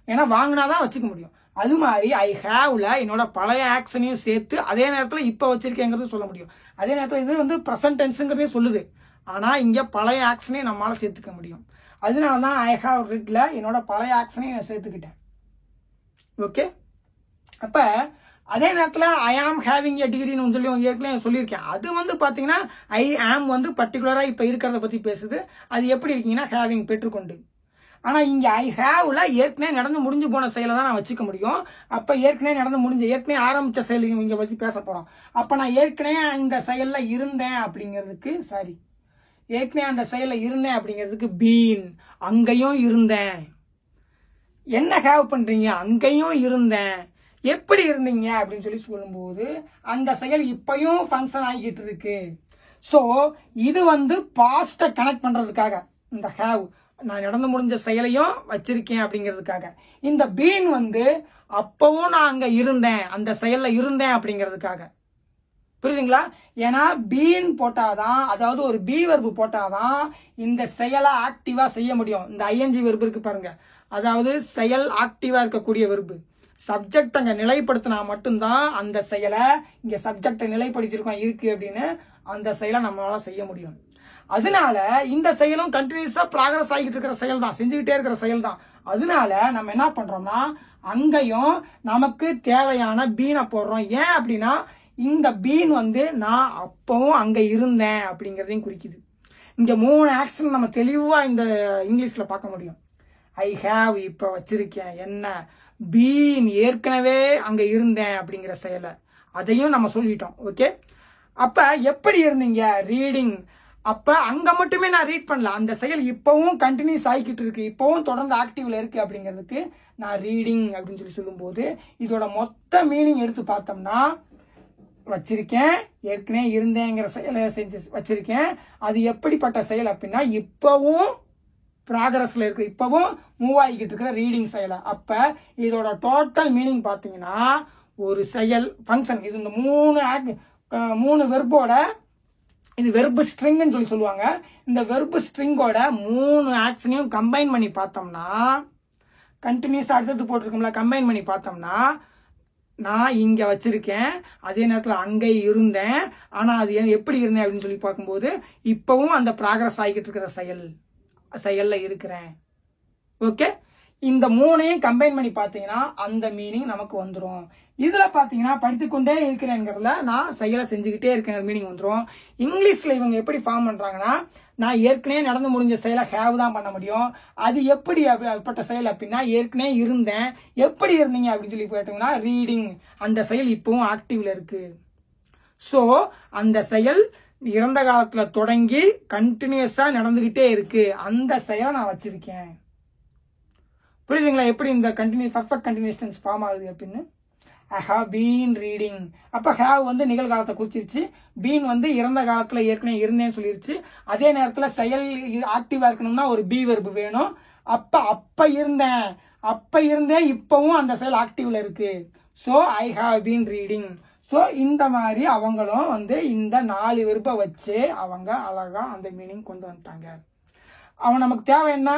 ஏன்னா வாங்கினாதான் வச்சுக்க முடியும். அது மாதிரி ஐ ஹேவ்ல என்னோட பழைய ஆக்ஷனையும் சேர்த்து அதே நேரத்தில் இப்போ வச்சிருக்கேங்கிறது சொல்ல முடியும். அதே நேரத்தில் இது வந்து ப்ரெசன்ட் டென்ஸுங்கிறதே சொல்லுது. ஆனால் இங்கே பழைய ஆக்ஷனையும் நம்மளால் சேர்த்துக்க முடியும். அதனால தான் ஐ ஹேவ் ரிட்ல என்னோட பழைய ஆக்ஷனையும் நான் சேர்த்துக்கிட்டேன். ஓகே, அப்போ அதே நேரத்தில் ஐ ஆம் ஹேவிங் எ டிகிரின்னு சொல்லி ஏற்கனவே சொல்லியிருக்கேன். அது வந்து பார்த்தீங்கன்னா ஐ ஆம் வந்து பர்டிகுலராக இப்போ இருக்கிறத பற்றி பேசுது. அது எப்படி இருக்கீங்கன்னா ஹேவிங் பெற்றுக்கொண்டு. ஆனால் இங்கே ஐ ஹேவ்ல ஏற்கனவே நடந்து முடிஞ்சு போன செயலை தான் நான் வச்சுக்க முடியும். அப்போ ஏற்கனவே ஆரம்பித்த செயல் இங்கே பற்றி பேச போகிறோம். அப்போ நான் ஏற்கனவே அந்த செயலில் இருந்தேன் அப்படிங்கிறதுக்கு அந்த செயலில் இருந்தேன் அப்படிங்கிறதுக்கு பீன், அங்கேயும் இருந்தேன். என்ன ஹேவ் பண்ணுறீங்க, அங்கேயும் இருந்தேன். எப்படி இருந்தீங்க அப்படின்னு சொல்லி சொல்லும்போது அந்த செயல் இப்பயும் ஃபங்க்ஷன் ஆகிட்டு இருக்கு. ஸோ இது வந்து பாஸ்ட்டை கனெக்ட் பண்ணுறதுக்காக இந்த ஹேவ் நான் நடந்து முடிஞ்ச செயலையும் வச்சிருக்கேன் அப்படிங்கிறதுக்காக. இந்த பீன் வந்து அப்பவும் நான் அங்க இருந்தேன், அந்த செயல்ல இருந்தேன் அப்படிங்கிறதுக்காக. புரியுதுங்களா? ஏன்னா பீன் போட்டாதான், அதாவது ஒரு பி வெர்பு போட்டாதான் இந்த செயலை ஆக்டிவா செய்ய முடியும். இந்த ஐஎன்ஜி வெர்பு இருக்கு பாருங்க, அதாவது செயல் ஆக்டிவா இருக்கக்கூடிய வெர்பு. சப்ஜெக்ட் அங்க நிலைப்படுத்தினா மட்டும்தான் அந்த செயலை, இங்க சப்ஜெக்டை நிலைப்படுத்திருக்கோம் இருக்கு அப்படின்னு அந்த செயலை நம்மளால செய்ய முடியும். அதனால இந்த செயலும் கண்டினியூஸா ப்ராக்ரஸ் ஆகிட்டு இருக்கிற செயல் தான், செஞ்சுக்கிட்டே இருக்கிற செயல் தான். அதனால நம்ம என்ன பண்றோம்னா அங்கேயும் நமக்கு தேவையான பீனை போடுறோம். ஏன் அப்படின்னா இந்த பீன் வந்து நான் அப்பவும் அங்க இருந்தேன் அப்படிங்கிறதையும் குறிக்குது. இங்க 3 ஆக்ஷன் நம்ம தெளிவா இந்த இங்கிலீஷ்ல பார்க்க முடியும். ஐ ஹேவ் இப்ப வச்சிருக்கேன், என்ன பீன் ஏற்கனவே அங்க இருந்தேன் அப்படிங்கிற செயலை அதையும் நம்ம சொல்லிட்டோம். ஓகே, அப்ப எப்படி இருந்தீங்க, ரீடிங். அப்ப அங்க மட்டுமே நான் ரீட் பண்ணல, அந்த செயல் இப்பவும் கண்டினியூஸ் ஆகிக்கிட்டு இருக்கு, இப்பவும் தொடர்ந்து ஆக்டிவ்ல இருக்கு அப்படிங்கிறதுக்கு நான் ரீடிங் அப்படின்னு சொல்லி சொல்லும்போது இதோட மொத்த மீனிங் எடுத்து பார்த்தோம்னா வச்சிருக்கேன், ஏற்கனவே இருந்தேங்கிற செயலை செஞ்சு வச்சிருக்கேன். அது எப்படிப்பட்ட செயல் அப்படின்னா இப்பவும் ப்ராக்ரஸ்ல இருக்கு, இப்பவும் மூவ் ஆகிக்கிட்டு இருக்கிற ரீடிங் செயலை. அப்ப இதோட டோட்டல் மீனிங் பார்த்தீங்கன்னா ஒரு செயல் ஃபங்க்ஷன், இது இந்த 3 வெர்போட, இது வெர்பு ஸ்ட்ரிங்னு சொல்லி சொல்லுவாங்க. இந்த வெர்பு ஸ்ட்ரிங்கோட 3 ஆக்ஷனையும் கம்பைன் பண்ணி பார்த்தோம்னா, கண்டினியூஸ் அடுத்தது போட்டிருக்கோம்ல, கம்பைன் பண்ணி பார்த்தோம்னா நான் இங்க வச்சிருக்கேன், அதே நேரத்தில் அங்கே இருந்தேன். ஆனா அது எப்படி இருந்தேன் அப்படின்னு சொல்லி பார்க்கும்போது இப்பவும் அந்த ப்ராக்ரஸ் ஆகிக்கிட்டு இருக்கிற செயல்ல இருக்கிறேன். ஓகே, இந்த 3ஐயும் கம்பைன் பண்ணி பார்த்தீங்கன்னா அந்த மீனிங் நமக்கு வந்துடும். இதுல பாத்தீங்கன்னா படித்துக்கொண்டே இருக்கிறேங்கிறதுல நான் செயலை செஞ்சுக்கிட்டே இருக்கேன் மீனிங் வந்துடும். இங்கிலீஷ்ல இவங்க எப்படி ஃபார்ம் பண்றாங்கன்னா, நான் ஏற்கனவே நடந்து முடிஞ்ச செயலை ஹேவ் தான் பண்ண முடியும். அது எப்படி அப்படிப்பட்ட செயல் அப்படின்னா ஏற்கனவே இருந்தேன், எப்படி இருந்தீங்க அப்படின்னு சொல்லி போயிட்டீங்கன்னா ரீடிங், அந்த செயல் இப்பவும் ஆக்டிவ்ல இருக்கு. ஸோ அந்த செயல் இறந்த காலத்துல தொடங்கி கண்டினியூஸா நடந்துகிட்டே இருக்கு, அந்த செயலை நான் வச்சிருக்கேன். புரியுதுங்களா எப்படி இந்த பர்ஃபெக்ட் கண்டினியூஸ் டென்ஸ் ஃபார்ம் ஆகுது அப்படின்னு? I have been reading. அப்போ ஹேவ் வந்து நிகழ்காலத்தை குறிச்சிருச்சு, பீன் வந்து இறந்த காலத்தில் ஏற்கனவே இருந்தேன்னு சொல்லிருச்சு. அதே நேரத்தில் செயல் ஆக்டிவாக இருக்கணும்னா ஒரு பி வெர்பு வேணும். அப்போ இருந்தேன் இப்போவும் அந்த செயல் ஆக்டிவ்ல இருக்கு. So I have been reading. So இந்த மாதிரி அவங்களும் வந்து இந்த 4 வெர்பை வச்சு அவங்க அழகா அந்த மீனிங் கொண்டு வந்துட்டாங்க. அவன் நமக்கு தேவை என்ன,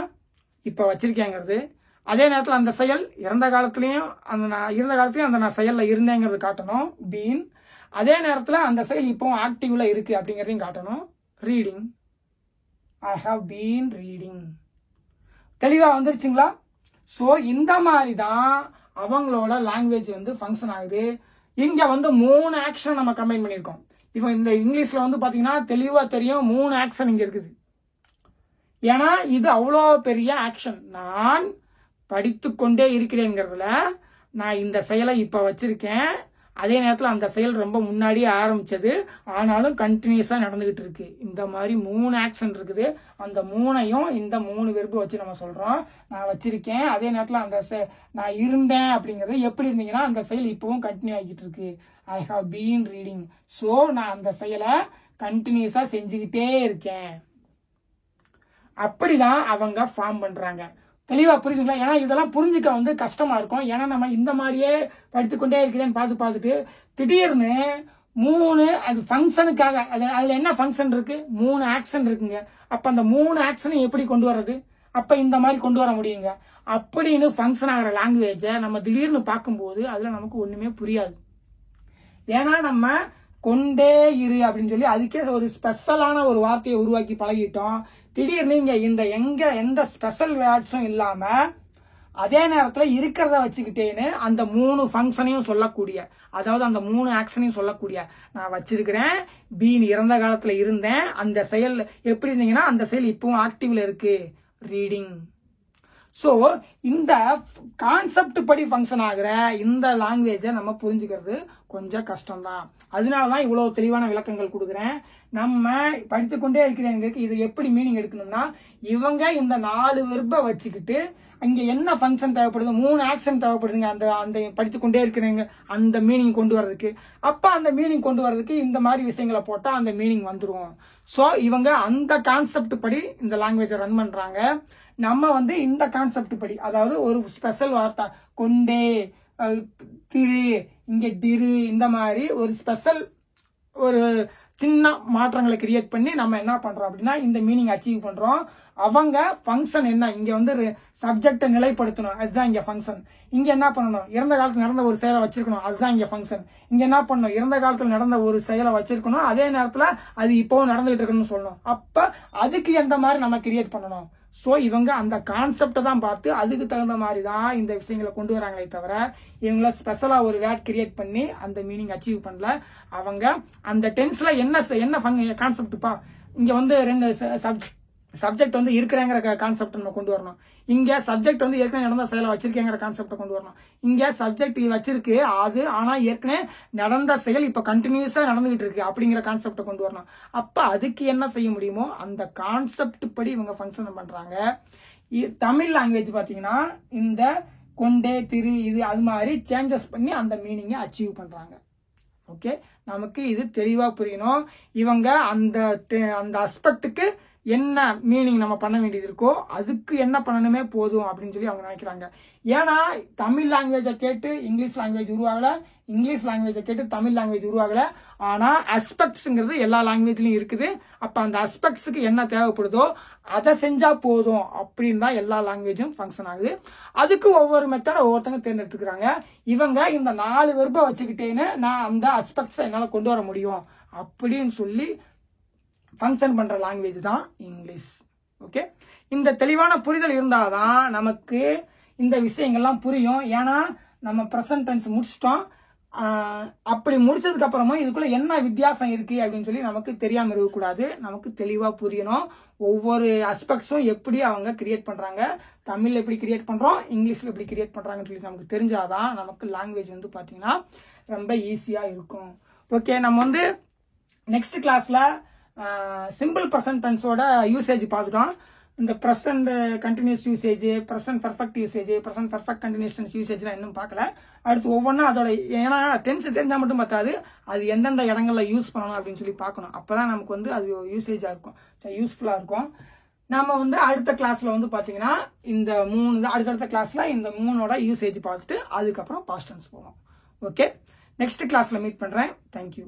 இப்போ வச்சிருக்கேங்கிறது, அதே நேரத்தில் அந்த செயல் இறந்த காலத்துலேயும் அந்த நான் செயலில் இருந்தேங்கிறது காட்டணும், பீன். அதே நேரத்தில் அந்த செயல் இப்போ ஆக்டிவ்ல இருக்கு அப்படிங்கிறதையும் காட்டணும், reading. I have been reading. தெளிவாக வந்துருச்சுங்களா? ஸோ இந்த மாதிரி தான் அவங்களோட லாங்குவேஜ் வந்து ஃபங்க்ஷன் ஆகுது. இங்கே வந்து 3 ஆக்ஷன் நம்ம கம்பைன் பண்ணியிருக்கோம். இப்போ இந்த இங்கிலீஷில் வந்து பார்த்தீங்கன்னா தெளிவாக தெரியும் 3 ஆக்ஷன் இங்கே இருக்குது. ஏன்னா இது அவ்வளோ பெரிய ஆக்ஷன். நான் படித்து கொண்டே இருக்கிறேங்கிறதுல நான் இந்த செயலை இப்போ வச்சிருக்கேன். அதே நேரத்தில் அந்த செயல் ரொம்ப முன்னாடியே ஆரம்பிச்சது, ஆனாலும் கண்டினியூஸாக நடந்துகிட்டு இருக்கு. இந்த மாதிரி 3 ஆக்ஷன் இருக்குது. அந்த 3ஐயும் இந்த 3 வெர்பு வச்சு நம்ம சொல்கிறோம். நான் வச்சிருக்கேன், அதே நேரத்தில் அந்த நான் இருந்தேன் அப்படிங்கிறது எப்படி இருந்தீங்கன்னா அந்த செயல் இப்போவும் கண்டினியூ ஆகிட்டு இருக்கு. I have been reading. So நான் அந்த செயலை கண்டினியூஸாக செஞ்சுக்கிட்டே இருக்கேன். அப்படிதான் அவங்க ஃபார்ம் பண்ணுறாங்க. தெளிவாக புரியுதுங்களா? ஏன்னா இதெல்லாம் புரிஞ்சுக்க வந்து கஷ்டமாக இருக்கும். ஏன்னா நம்ம இந்த மாதிரியே படித்துக்கொண்டே இருக்கிறேன்னு பார்த்துட்டு திடீர்னு 3 அது ஃபங்க்ஷனுக்காக, அதில் என்ன ஃபங்க்ஷன் இருக்கு, 3 ஆக்ஷன் இருக்குங்க. அப்போ அந்த 3 ஆக்ஷனை எப்படி கொண்டு வர்றது, அப்போ இந்த மாதிரி கொண்டு வர முடியுங்க அப்படின்னு ஃபங்க்ஷன் ஆகிற லாங்குவேஜை நம்ம திடீர்னு பார்க்கும்போது அதில் நமக்கு ஒன்றுமே புரியாது. ஏன்னா நம்ம கொண்டே இரு அப்படின்னு சொல்லி அதுக்கே ஒரு ஸ்பெஷலான ஒரு வார்த்தையை உருவாக்கி பழகிட்டோம். திடீர்னு இங்கே எந்த ஸ்பெஷல் வேர்ட்ஸும் இல்லாமல் அதே நேரத்தில் இருக்கிறத வச்சுக்கிட்டேன்னு அந்த 3 ஃபங்க்ஷனையும் சொல்லக்கூடிய, அதாவது அந்த 3 ஆக்ஷனையும் சொல்லக்கூடிய, நான் வச்சிருக்கிறேன், பீன் இறந்த காலத்தில் இருந்தேன், அந்த செயல் எப்படி இருந்தீங்கன்னா அந்த செயல் இப்பவும் ஆக்டிவ்ல இருக்கு, ரீடிங். ஸோ இந்த கான்செப்ட் படி ஃபங்க்ஷன் ஆகிற இந்த லாங்குவேஜை நம்ம புரிஞ்சுக்கிறது கொஞ்சம் கஷ்டம்தான். அதனால தான் இவ்வளோ தெளிவான விளக்கங்கள் கொடுக்குறேன். நம்ம படித்துக்கொண்டே இருக்கிறவங்களுக்கு இது எப்படி மீனிங் எடுக்கணும்னா, இவங்க இந்த 4 வெர்பை வச்சுக்கிட்டு அங்கே என்ன ஃபங்க்ஷன் தேவைப்படுது, 3 ஆக்ஷன் தேவைப்படுதுங்க அந்த படித்துக்கொண்டே இருக்கிறவங்க அந்த மீனிங் கொண்டு வர்றதுக்கு. அப்போ அந்த மீனிங் கொண்டு வர்றதுக்கு இந்த மாதிரி விஷயங்களை போட்டால் அந்த மீனிங் வந்துடும். ஸோ இவங்க அந்த கான்செப்ட் படி இந்த லாங்குவேஜை ரன் பண்ணுறாங்க. நம்ம வந்து இந்த கான்செப்ட் படி, அதாவது ஒரு ஸ்பெஷல் வார்த்தை கொண்டே, திரு, இங்கே டிரு, இந்த மாதிரி ஒரு ஸ்பெஷல் ஒரு சின்ன மாற்றங்களை கிரியேட் பண்ணி நம்ம என்ன பண்றோம் அப்படின்னா இந்த மீனிங் அச்சீவ் பண்றோம். அவங்க ஃபங்க்ஷன் என்ன, இங்க வந்து சப்ஜெக்டை நிலைப்படுத்தணும், அதுதான் இங்க ஃபங்க்ஷன். இங்க என்ன பண்ணணும், இறந்த காலத்தில் நடந்த ஒரு செயலை வச்சிருக்கணும், அதுதான் இங்க ஃபங்க்ஷன். இங்க என்ன பண்ணணும், இறந்த காலத்தில் நடந்த ஒரு செயலை வச்சிருக்கணும், அதே நேரத்தில் அது இப்போவும் நடந்துகிட்டு இருக்கணும்னு சொல்லணும். அப்ப அதுக்கு எந்த மாதிரி நம்ம கிரியேட் பண்ணணும். ஸோ இவங்க அந்த கான்செப்டை தான் பார்த்து அதுக்கு தகுந்த மாதிரி தான் இந்த விஷயங்களை கொண்டு வராங்களே தவிர இவங்கள ஸ்பெஷலாக ஒரு வேர்ட் கிரியேட் பண்ணி அந்த மீனிங் அச்சீவ் பண்ணல. அவங்க அந்த டென்ஸில் என்ன கான்செப்டுப்பா, இங்கே வந்து 2 சப்ஜெக்ட் வந்து இருக்கிறேங்கிற கான்செப்ட் நம்ம கொண்டு வரணும். இங்கே சப்ஜெக்ட் வந்து ஏற்கனவே நடந்த செயலை வச்சிருக்கேங்கிற கான்செப்டை கொண்டு வரணும். இங்கே சப்ஜெக்ட் வச்சிருக்கு அது, ஆனால் ஏற்கனவே நடந்த செயல் இப்போ கண்டினியூஸாக நடந்துகிட்டு இருக்கு அப்படிங்கிற கான்செப்டை கொண்டு வரணும். அப்போ அதுக்கு என்ன செய்ய முடியுமோ அந்த கான்செப்ட் படி இவங்க ஃபங்க்ஷன் பண்ணுறாங்க. தமிழ் லாங்குவேஜ் பார்த்தீங்கன்னா இந்த கொண்டே, திரு, இது அது மாதிரி சேஞ்சஸ் பண்ணி அந்த மீனிங்கை அச்சீவ் பண்ணுறாங்க. ஓகே, நமக்கு இது தெளிவாக புரியணும். இவங்க அந்த அஸ்பெக்டுக்கு என்ன மீனிங் நம்ம பண்ண வேண்டியது இருக்கோ அதுக்கு என்ன பண்ணணுமே போதும் அப்படின்னு சொல்லி அவங்க நினைக்கிறாங்க. ஏன்னா தமிழ் லாங்குவேஜை கேட்டு இங்கிலீஷ் லாங்குவேஜ் உருவாகலை, இங்கிலீஷ் லாங்குவேஜை கேட்டு தமிழ் லாங்குவேஜ் உருவாகலை. ஆனால் அஸ்பெக்ட்ஸுங்கிறது எல்லா லாங்குவேஜ்லையும் இருக்குது. அப்போ அந்த அஸ்பெக்ட்ஸுக்கு என்ன தேவைப்படுதோ அதை செஞ்சால் போதும் அப்படின்னு தான் எல்லா லாங்குவேஜும் ஃபங்க்ஷன் ஆகுது. அதுக்கு ஒவ்வொரு மெத்தடை ஒவ்வொருத்தங்க தேர்ந்தெடுத்துக்கிறாங்க. இவங்க இந்த 4 வெர்பை வச்சுக்கிட்டேன்னு நான் அந்த அஸ்பெக்ட்ஸை என்னால் கொண்டு வர முடியும் அப்படின்னு சொல்லி ஃபங்க்ஷன் பண்ணுற லாங்குவேஜ் தான் இங்கிலீஷ். ஓகே, இந்த தெளிவான புரிதல் இருந்தால் தான் நமக்கு இந்த விஷயங்கள்லாம் புரியும். ஏன்னா நம்ம ப்ரெசன்ட் டென்ஸ் முடிச்சிட்டோம். அப்படி முடிச்சதுக்கு அப்புறமும் இதுக்குள்ள என்ன வித்தியாசம் இருக்கு அப்படின்னு சொல்லி நமக்கு தெரியாமல் இருக்கக்கூடாது. நமக்கு தெளிவாக புரியணும். ஒவ்வொரு அஸ்பெக்ட்ஸும் எப்படி அவங்க கிரியேட் பண்ணுறாங்க, தமிழில் எப்படி கிரியேட் பண்ணுறோம், இங்கிலீஷில் எப்படி கிரியேட் பண்ணுறாங்கன்னு சொல்லி நமக்கு தெரிஞ்சாதான் நமக்கு லாங்குவேஜ் வந்து பார்த்தீங்கன்னா ரொம்ப ஈஸியாக இருக்கும். ஓகே, நம்ம வந்து நெக்ஸ்ட் கிளாஸில் சிம்பிள் ப்ரெசன்ட் டென்ஸோட யூசேஜ் பார்த்துட்டோம். இந்த present continuous usage, present perfect usage, present perfect continuous tense யூசேஜ்லாம் இன்னும் பார்க்கல. அடுத்து ஒவ்வொன்றா அதோட, ஏன்னா டென்ஸ் தெரிஞ்சால் மட்டும் பார்த்தாது, அது எந்தெந்த இடங்களில் யூஸ் பண்ணணும் அப்படின்னு சொல்லி பார்க்கணும். அப்போ தான் நமக்கு வந்து அது யூசேஜாக இருக்கும், யூஸ்ஃபுல்லாக இருக்கும். நம்ம வந்து அடுத்த கிளாஸில் வந்து பார்த்தீங்கன்னா இந்த 3 அடுத்தடுத்த கிளாஸில் இந்த 3ஓட யூசேஜ் பார்த்துட்டு அதுக்கப்புறம் பாஸ்ட் டென்ஸ் போவோம். ஓகே, நெக்ஸ்ட் கிளாஸில் மீட் பண்ணுறேன். தேங்க்யூ.